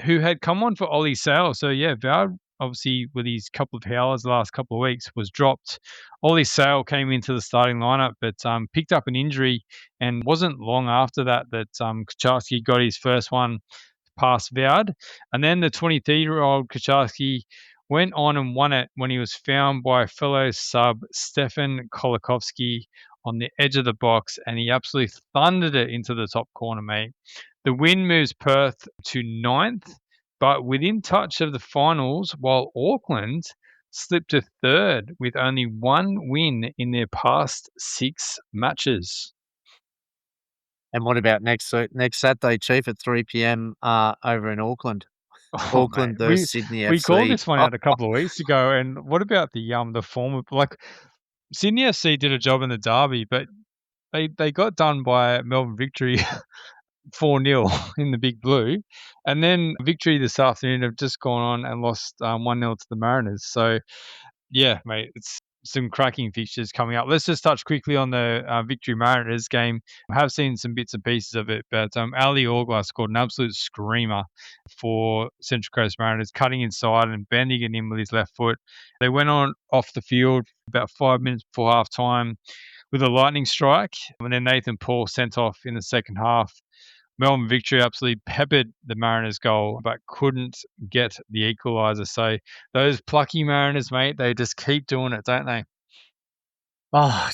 who had come on for Ollie Sale. So yeah, Vowd, obviously with his couple of howlers the last couple of weeks, was dropped. Ollie Sale came into the starting lineup, but picked up an injury, and wasn't long after that Kucharski got his first one past Vowd. And then the 23-year-old Kucharski went on and won it when he was found by fellow sub Stefan Kolikovsky on the edge of the box, and he absolutely thundered it into the top corner, mate. The win moves Perth to 9th, but within touch of the finals, while Auckland slipped to 3rd with only 1 win in their past 6 matches. And what about next Saturday, Chief, at 3 p.m. Over in Auckland? Oh, Auckland mate. versus Sydney FC. We called this one out a couple of weeks ago, and what about the form of, like, Sydney FC did a job in the derby, but they got done by Melbourne Victory 4-0 in the Big Blue, and then Victory this afternoon have just gone on and lost 1-0 to the Mariners. So yeah, mate, it's some cracking fixtures coming up. Let's just touch quickly on the Victory Mariners game. I have seen some bits and pieces of it, but Ali Orgla scored an absolute screamer for Central Coast Mariners, cutting inside and bending it in with his left foot. They went on off the field about 5 minutes before half time with a lightning strike, and then Nathan Paul sent off in the second half. Melbourne Victory absolutely peppered the Mariners goal, but couldn't get the equaliser. So those plucky Mariners, mate, they just keep doing it, don't they? Oh,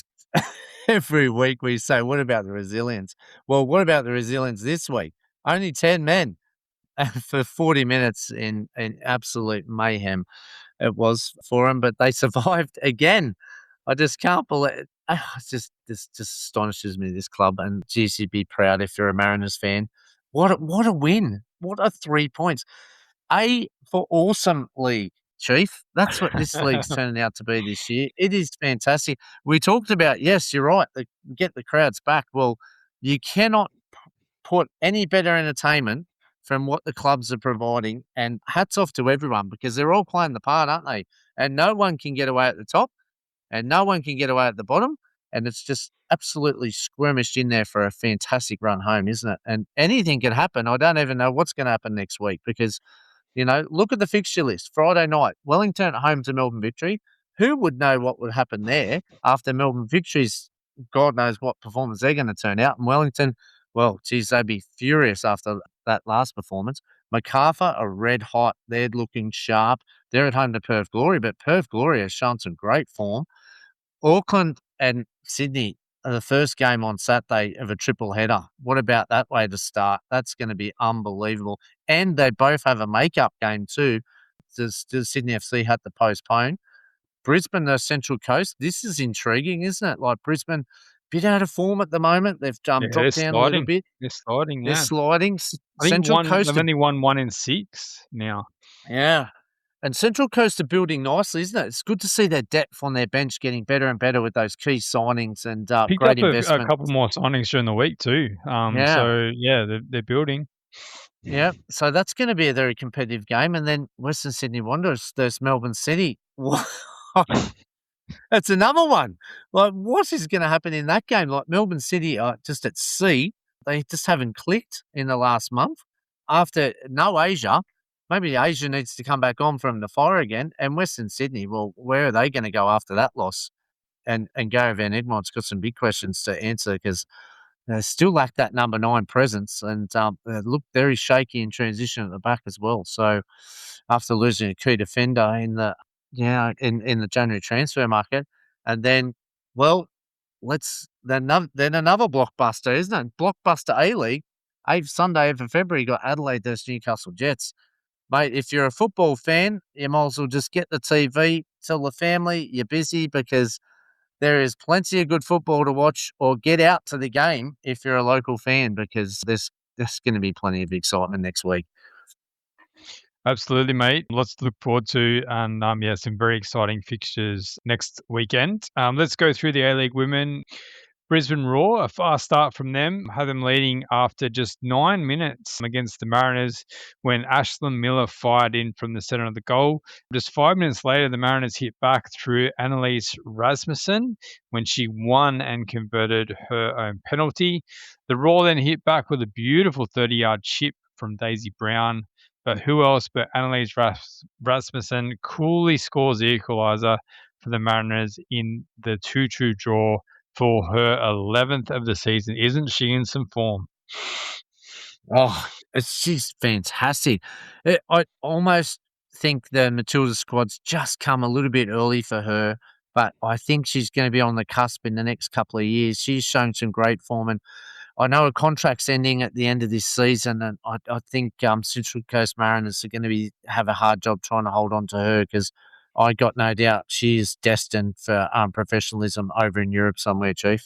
every week we say, what about the resilience? Well, what about the resilience this week? Only 10 men for 40 minutes in absolute mayhem it was for them, but they survived again. I just can't believe it. This just astonishes me, this club, and geez, you'd be proud if you're a Mariners fan. What a win. What a 3 points. For awesome league, Chief. That's what this league's turning out to be this year. It is fantastic. We talked about, yes, you're right, get the crowds back. Well, you cannot put any better entertainment from what the clubs are providing, and hats off to everyone because they're all playing the part, aren't they? And no one can get away at the top. and no one can get away at the bottom. And it's just absolutely skirmished in there for a fantastic run home, isn't it? And anything can happen. I don't even know what's going to happen next week because, look at the fixture list. Friday night, Wellington at home to Melbourne Victory. Who would know what would happen there after Melbourne Victory's God knows what performance they're going to turn out. And Wellington, well, geez, they'd be furious after that last performance. Macarthur are red hot. They're looking sharp. They're at home to Perth Glory, but Perth Glory has shown some great form. Auckland and Sydney are the first game on Saturday of a triple header. What about that way to start? That's going to be unbelievable. And they both have a make-up game too. Does Sydney FC had to postpone? Brisbane, the Central Coast. This is intriguing, isn't it? Like Brisbane, bit out of form at the moment. They've dropped down a little bit. They're sliding, They're yeah. sliding. I think Central Coast. they've only won 1 in 6 now. Yeah. And Central Coast are building nicely, isn't it? It's good to see their depth on their bench getting better and better with those key signings and Picked great up investment. a couple more signings during the week too. So, yeah, they're building. Yeah, so that's going to be a very competitive game. And then Western Sydney Wanderers, there's Melbourne City. That's another one. Like, what is going to happen in that game? Like, Melbourne City are just at sea. They just haven't clicked in the last month. After no Asia, maybe Asia needs to come back on from the fire again. And Western Sydney, well, where are they going to go after that loss? And Gary Van Egmont's got some big questions to answer because they still lack that number 9 presence and they look very shaky in transition at the back as well. So after losing a key defender in the January transfer market, and then then another blockbuster, isn't it? Blockbuster A-League, Sunday, 8th of February, got Adelaide versus Newcastle Jets. Mate, if you're a football fan, you might as well just get the TV, tell the family you're busy because there is plenty of good football to watch, or get out to the game if you're a local fan because there's going to be plenty of excitement next week. Absolutely, mate. Lots to look forward to, and some very exciting fixtures next weekend. Let's go through the A-League women. Brisbane Roar, a fast start from them, had them leading after just 9 minutes against the Mariners when Ashlyn Miller fired in from the centre of the goal. Just 5 minutes later, the Mariners hit back through Annalise Rasmussen when she won and converted her own penalty. The Roar then hit back with a beautiful 30-yard chip from Daisy Brown. But who else but Annalise Rasmussen coolly scores the equaliser for the Mariners in the 2-2 draw for her 11th of the season. Isn't she in some form? Oh, she's fantastic. I almost think the Matildas squad's just come a little bit early for her, but I think she's going to be on the cusp in the next couple of years. She's shown some great form, and I know her contract's ending at the end of this season, and I think Central Coast Mariners are going to have a hard job trying to hold on to her because I got no doubt she is destined for professionalism over in Europe somewhere, Chief.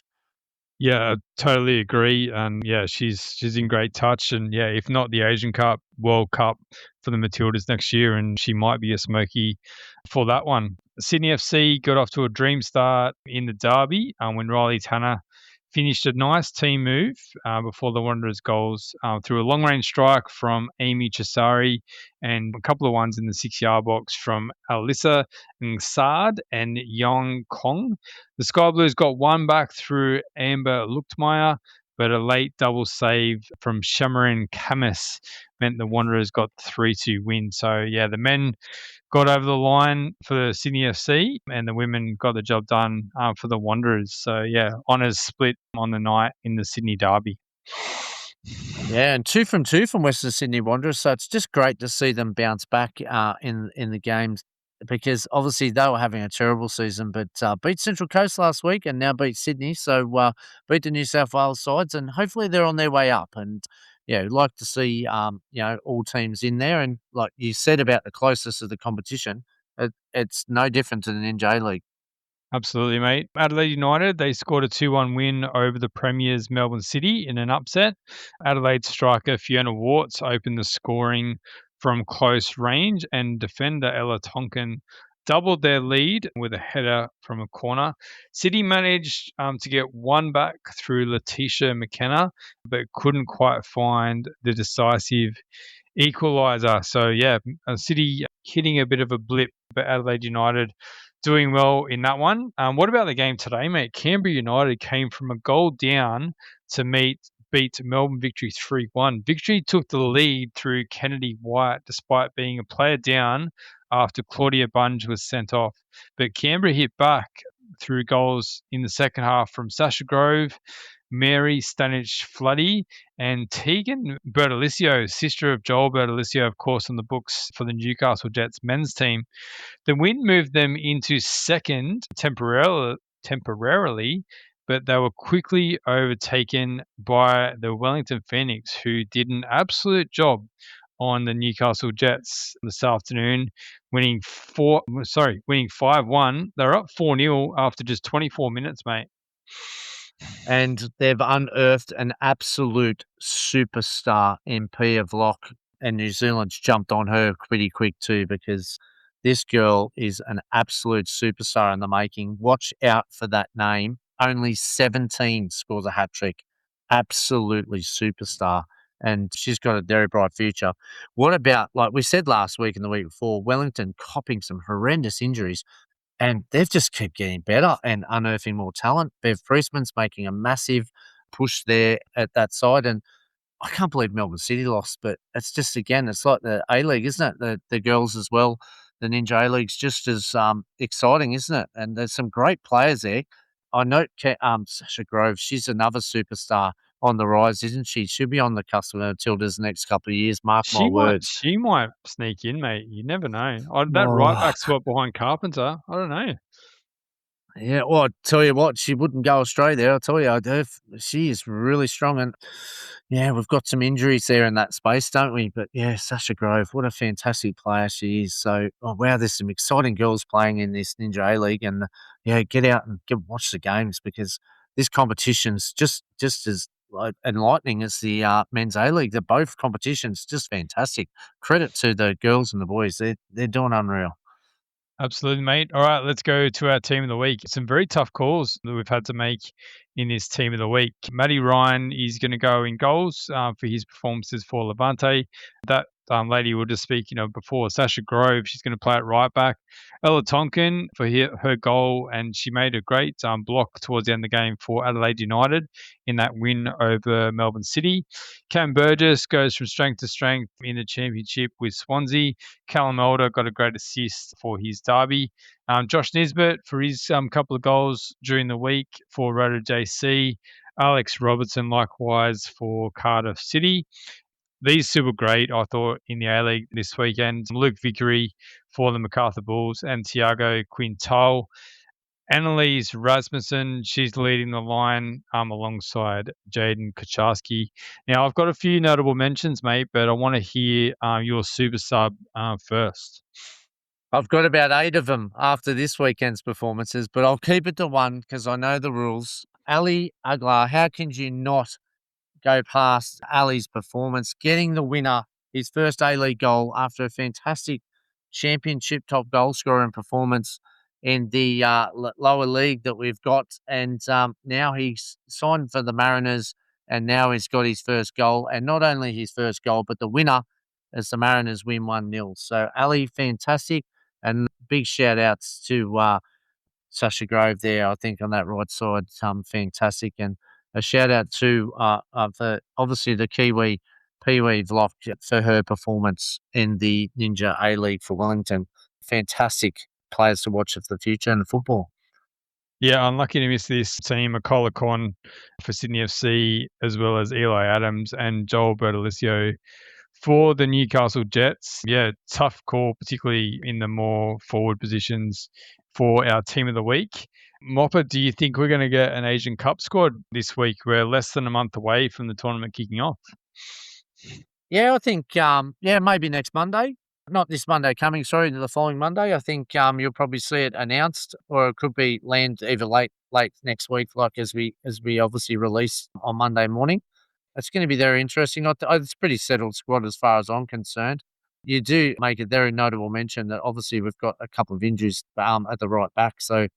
Yeah, I totally agree. And yeah, she's in great touch. And yeah, if not the Asian Cup, World Cup for the Matildas next year, and she might be a smoky for that one. Sydney FC got off to a dream start in the derby when Riley Tanner finished a nice team move before the Wanderers' goals through a long-range strike from Amy Chisari and a couple of ones in the 6-yard box from Alyssa Ngsard and Yong Kong. The Sky Blues got one back through Amber Luchtmeyer, but a late double save from Shamarin Kamis meant the Wanderers got 3-2 win. So, yeah, the men got over the line for Sydney FC and the women got the job done for the Wanderers. So, yeah, honours split on the night in the Sydney derby. Yeah, and 2 from 2 from Western Sydney Wanderers. So it's just great to see them bounce back in the games because obviously they were having a terrible season, but beat Central Coast last week and now beat Sydney. So beat the New South Wales sides and hopefully they're on their way up. And yeah, like to see all teams in there. And like you said about the closeness of the competition, it's no different to the NJ League. Absolutely, mate. Adelaide United, they scored a 2-1 win over the Premiers Melbourne City in an upset. Adelaide striker Fiona Warts opened the scoring from close range and defender Ella Tonkin doubled their lead with a header from a corner. City managed to get one back through Letitia McKenna, but couldn't quite find the decisive equaliser. So, yeah, City hitting a bit of a blip, but Adelaide United doing well in that one. What about the game today, mate? Canberra United came from a goal down to beat Melbourne Victory 3-1. Victory took the lead through Kennedy White despite being a player down after Claudia Bunge was sent off. But Canberra hit back through goals in the second half from Sasha Grove, Mary Stanich-Floody, and Tegan Bertolicio, sister of Joel Bertolicio, of course, on the books for the Newcastle Jets men's team. The win moved them into second temporarily, but they were quickly overtaken by the Wellington Phoenix, who did an absolute job on the Newcastle Jets this afternoon, winning 5-1. They're up 4-0 after just 24 minutes, mate. And they've unearthed an absolute superstar in Pia Vlock, and New Zealand's jumped on her pretty quick too, because this girl is an absolute superstar in the making. Watch out for that name. Only 17 scores a hat-trick. Absolutely superstar. And she's got a very bright future. What about, like we said last week and the week before, Wellington copping some horrendous injuries, and they've just kept getting better and unearthing more talent. Bev Priestman's making a massive push there at that side. And I can't believe Melbourne City lost, but it's just, again, it's like the A-League, isn't it? The girls as well. The Ninja A-League's just as exciting, isn't it? And there's some great players there. I note Sasha Grove, she's another superstar on the rise, isn't she? She'll be on the cusp of Matildas the next couple of years, mark my words. She might sneak in, mate. You never know. That right back spot behind Carpenter, I don't know. Yeah, well, I tell you what, she wouldn't go astray there. I'll tell you, she is really strong. And yeah, we've got some injuries there in that space, don't we? But yeah, Sasha Grove, what a fantastic player she is. So, oh, wow, there's some exciting girls playing in this Ninja A-League. And yeah, get out and watch the games, because this competition's just as enlightening as the men's A-League. They're both competitions, just fantastic. Credit to the girls and the boys. They're doing unreal. Absolutely, mate. All right, let's go to our team of the week. Some very tough calls that we've had to make in this team of the week. Matty Ryan is going to go in goals for his performances for Levante. That lady we were just speaking of before, Sasha Grove, she's going to play at right back. Ella Tonkin for her goal, and she made a great block towards the end of the game for Adelaide United in that win over Melbourne City. Cam Burgess goes from strength to strength in the championship with Swansea. Callum Elder got a great assist for his derby. Josh Nisbet for his couple of goals during the week for Rado JC. Alex Robertson likewise for Cardiff City. These two were great, I thought, in the A-League this weekend. Luke Vickery for the MacArthur Bulls and Tiago Quintal. Annalise Rasmussen, she's leading the line alongside Jaiden Kucharski. Now, I've got a few notable mentions, mate, but I want to hear your super sub first. I've got about 8 of them after this weekend's performances, but I'll keep it to one because I know the rules. Ali Aglar, how can you not go past Ali's performance, getting the winner, his first A-League goal after a fantastic championship top goal scorer and performance in the lower league that we've got. And now he's signed for the Mariners, and now he's got his first goal. And not only his first goal, but the winner as the Mariners win 1-0. So Ali, fantastic. And big shout outs to Sasha Grove there, I think, on that right side. Fantastic. And a shout out to for obviously the Kiwi Pee-wee Vlock for her performance in the Ninja A-League for Wellington. Fantastic players to watch for the future in the football. Yeah, unlucky to miss this team. Akola Con for Sydney FC, as well as Eli Adams and Joel Bertolicio for the Newcastle Jets. Yeah, tough call, particularly in the more forward positions for our team of the week. Mopper, do you think we're going to get an Asian Cup squad this week? We're less than a month away from the tournament kicking off. Yeah, I think, maybe next Monday. Not this Monday coming, the following Monday. I think you'll probably see it announced, or it could be land either late next week, like as we obviously release on Monday morning. It's going to be very interesting. It's a pretty settled squad as far as I'm concerned. You do make a very notable mention that obviously we've got a couple of injuries at the right back. So,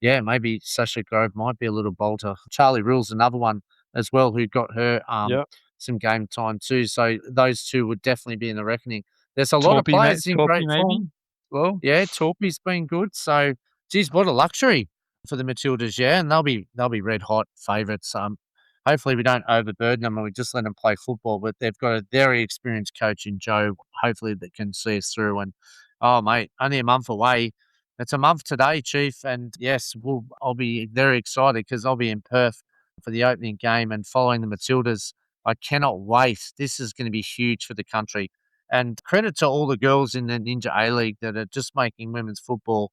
yeah, maybe Sasha Grove might be a little bolter. Charlie Rule's another one as well who got her some game time too. So those two would definitely be in the reckoning. There's a lot of players in great form. Well, yeah, Torpy's been good. So geez, what a luxury for the Matildas, yeah, and they'll be red hot favourites. Hopefully we don't overburden them and we just let them play football. But they've got a very experienced coach in Joe, hopefully that can see us through. And oh mate, only a month away. It's a month today, Chief, and yes, I'll be very excited because I'll be in Perth for the opening game and following the Matildas. I cannot wait. This is going to be huge for the country. And credit to all the girls in the Ninja A-League that are just making women's football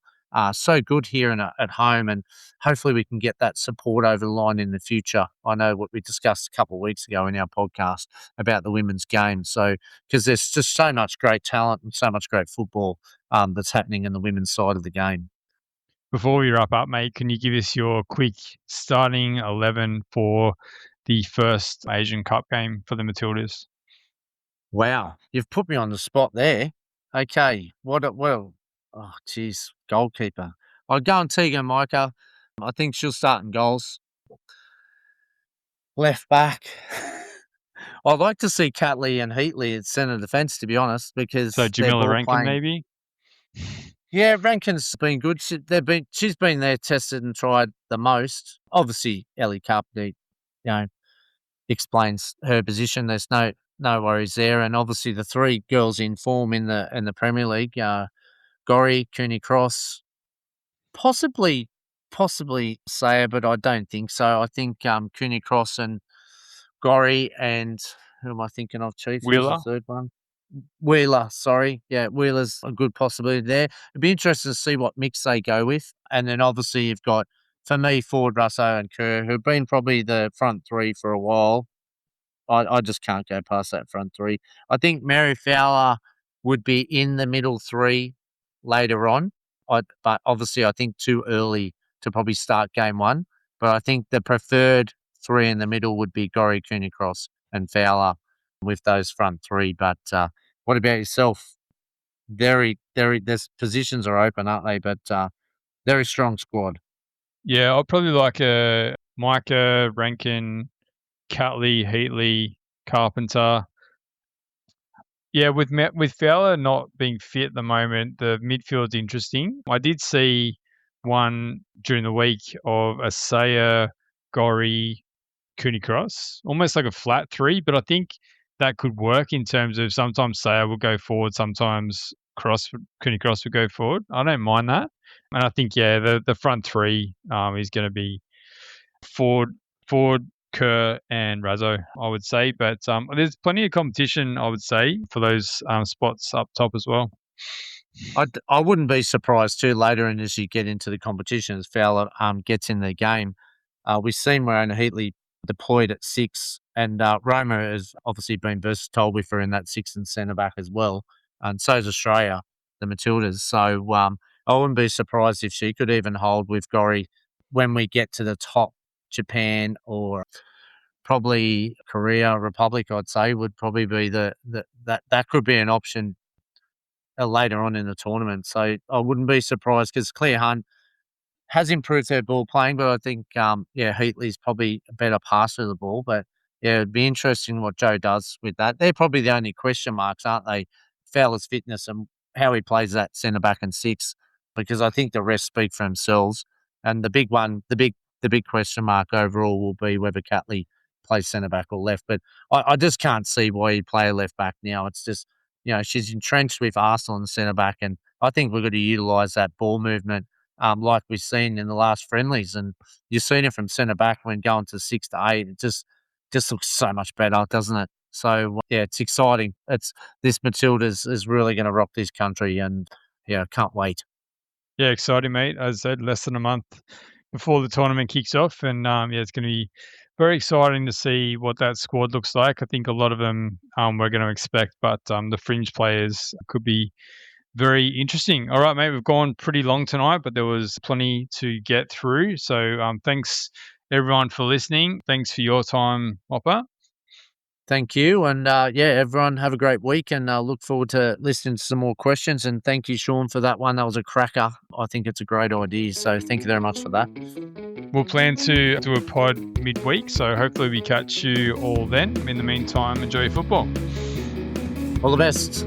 so good here at home, and hopefully we can get that support over the line in the future. I know what we discussed a couple of weeks ago in our podcast about the women's game. So, because there's just so much great talent and so much great football that's happening in the women's side of the game. Before we wrap up, mate, can you give us your quick starting 11 for the first Asian Cup game for the Matildas? Wow, you've put me on the spot there. Okay, oh, geez, goalkeeper. I'd go on Tegan Micah. I think she'll start in goals. Left back. I'd like to see Catley and Heatley at centre defence, to be honest, because so Jamila Rankin, maybe. Yeah, Rankin's been good. She's been there, tested and tried the most. Obviously, Ellie Carpenter, explains her position. There's no worries there, and obviously the three girls in form in the Premier League. Gorry, Cooney Cross, possibly Sayer, but I don't think so. I think Cooney Cross and Gorry and who am I thinking of, Chief? Wheeler. Who's the third one? Wheeler, sorry. Yeah, Wheeler's a good possibility there. It'd be interesting to see what mix they go with. And then obviously you've got, for me, Ford, Russo and Kerr, who've been probably the front three for a while. I just can't go past that front three. I think Mary Fowler would be in the middle three later on. But obviously I think too early to probably start game one. But I think the preferred three in the middle would be Gorry, Cooney Cross and Fowler with those front three. But what about yourself? Their positions are open, aren't they? But very strong squad. Yeah, I'd probably like a Micah, Rankin, Catley, Heatley, Carpenter. Yeah, with Fowler not being fit at the moment, the midfield's interesting. I did see one during the week of a Sayer, Gorry, Cooney Cross, almost like a flat three, but I think that could work in terms of sometimes Sayer will go forward, sometimes Cooney Cross will go forward. I don't mind that. And I think, yeah, the front three is going to be Ford, Kerr and Razzo, I would say. But there's plenty of competition, I would say, for those spots up top as well. I wouldn't be surprised too later in as you get into the competition as Fowler gets in the game. We've seen Marona Heatley deployed at 6, and Roma has obviously been versatile with her in that 6 and centre back as well. And so is Australia, the Matildas. So I wouldn't be surprised if she could even hold with Gorry when we get to the top. Japan or probably Korea Republic, I'd say, would probably be that could be an option later on in the tournament. So I wouldn't be surprised because Claire Hunt has improved her ball playing, but I think Heatley's probably a better passer of the ball. But yeah, it'd be interesting what Joe does with that. They're probably the only question marks, aren't they? Fowler's fitness and how he plays that centre back and 6, because I think the rest speak for themselves. And the big question mark overall will be whether Catley plays centre back or left. But I just can't see why he'd play a left back now. It's just, she's entrenched with Arsenal in the centre back, and I think we're going to utilise that ball movement like we've seen in the last friendlies. And you've seen it from centre back when going to 6 to 8. It just looks so much better, doesn't it? So yeah, it's exciting. This Matildas is really going to rock this country, and yeah, can't wait. Yeah, exciting, mate. As I said, less than a month before the tournament kicks off, and it's going to be very exciting to see what that squad looks like. I think a lot of them we're going to expect, but the fringe players could be very interesting. All right, mate, we've gone pretty long tonight, but there was plenty to get through. So thanks everyone for listening. Thanks for your time, Hopper. Thank you. And everyone have a great week, and look forward to listening to some more questions. And thank you, Sean, for that one. That was a cracker. I think it's a great idea. So thank you very much for that. We'll plan to do a pod midweek. So hopefully we catch you all then. In the meantime, enjoy your football. All the best.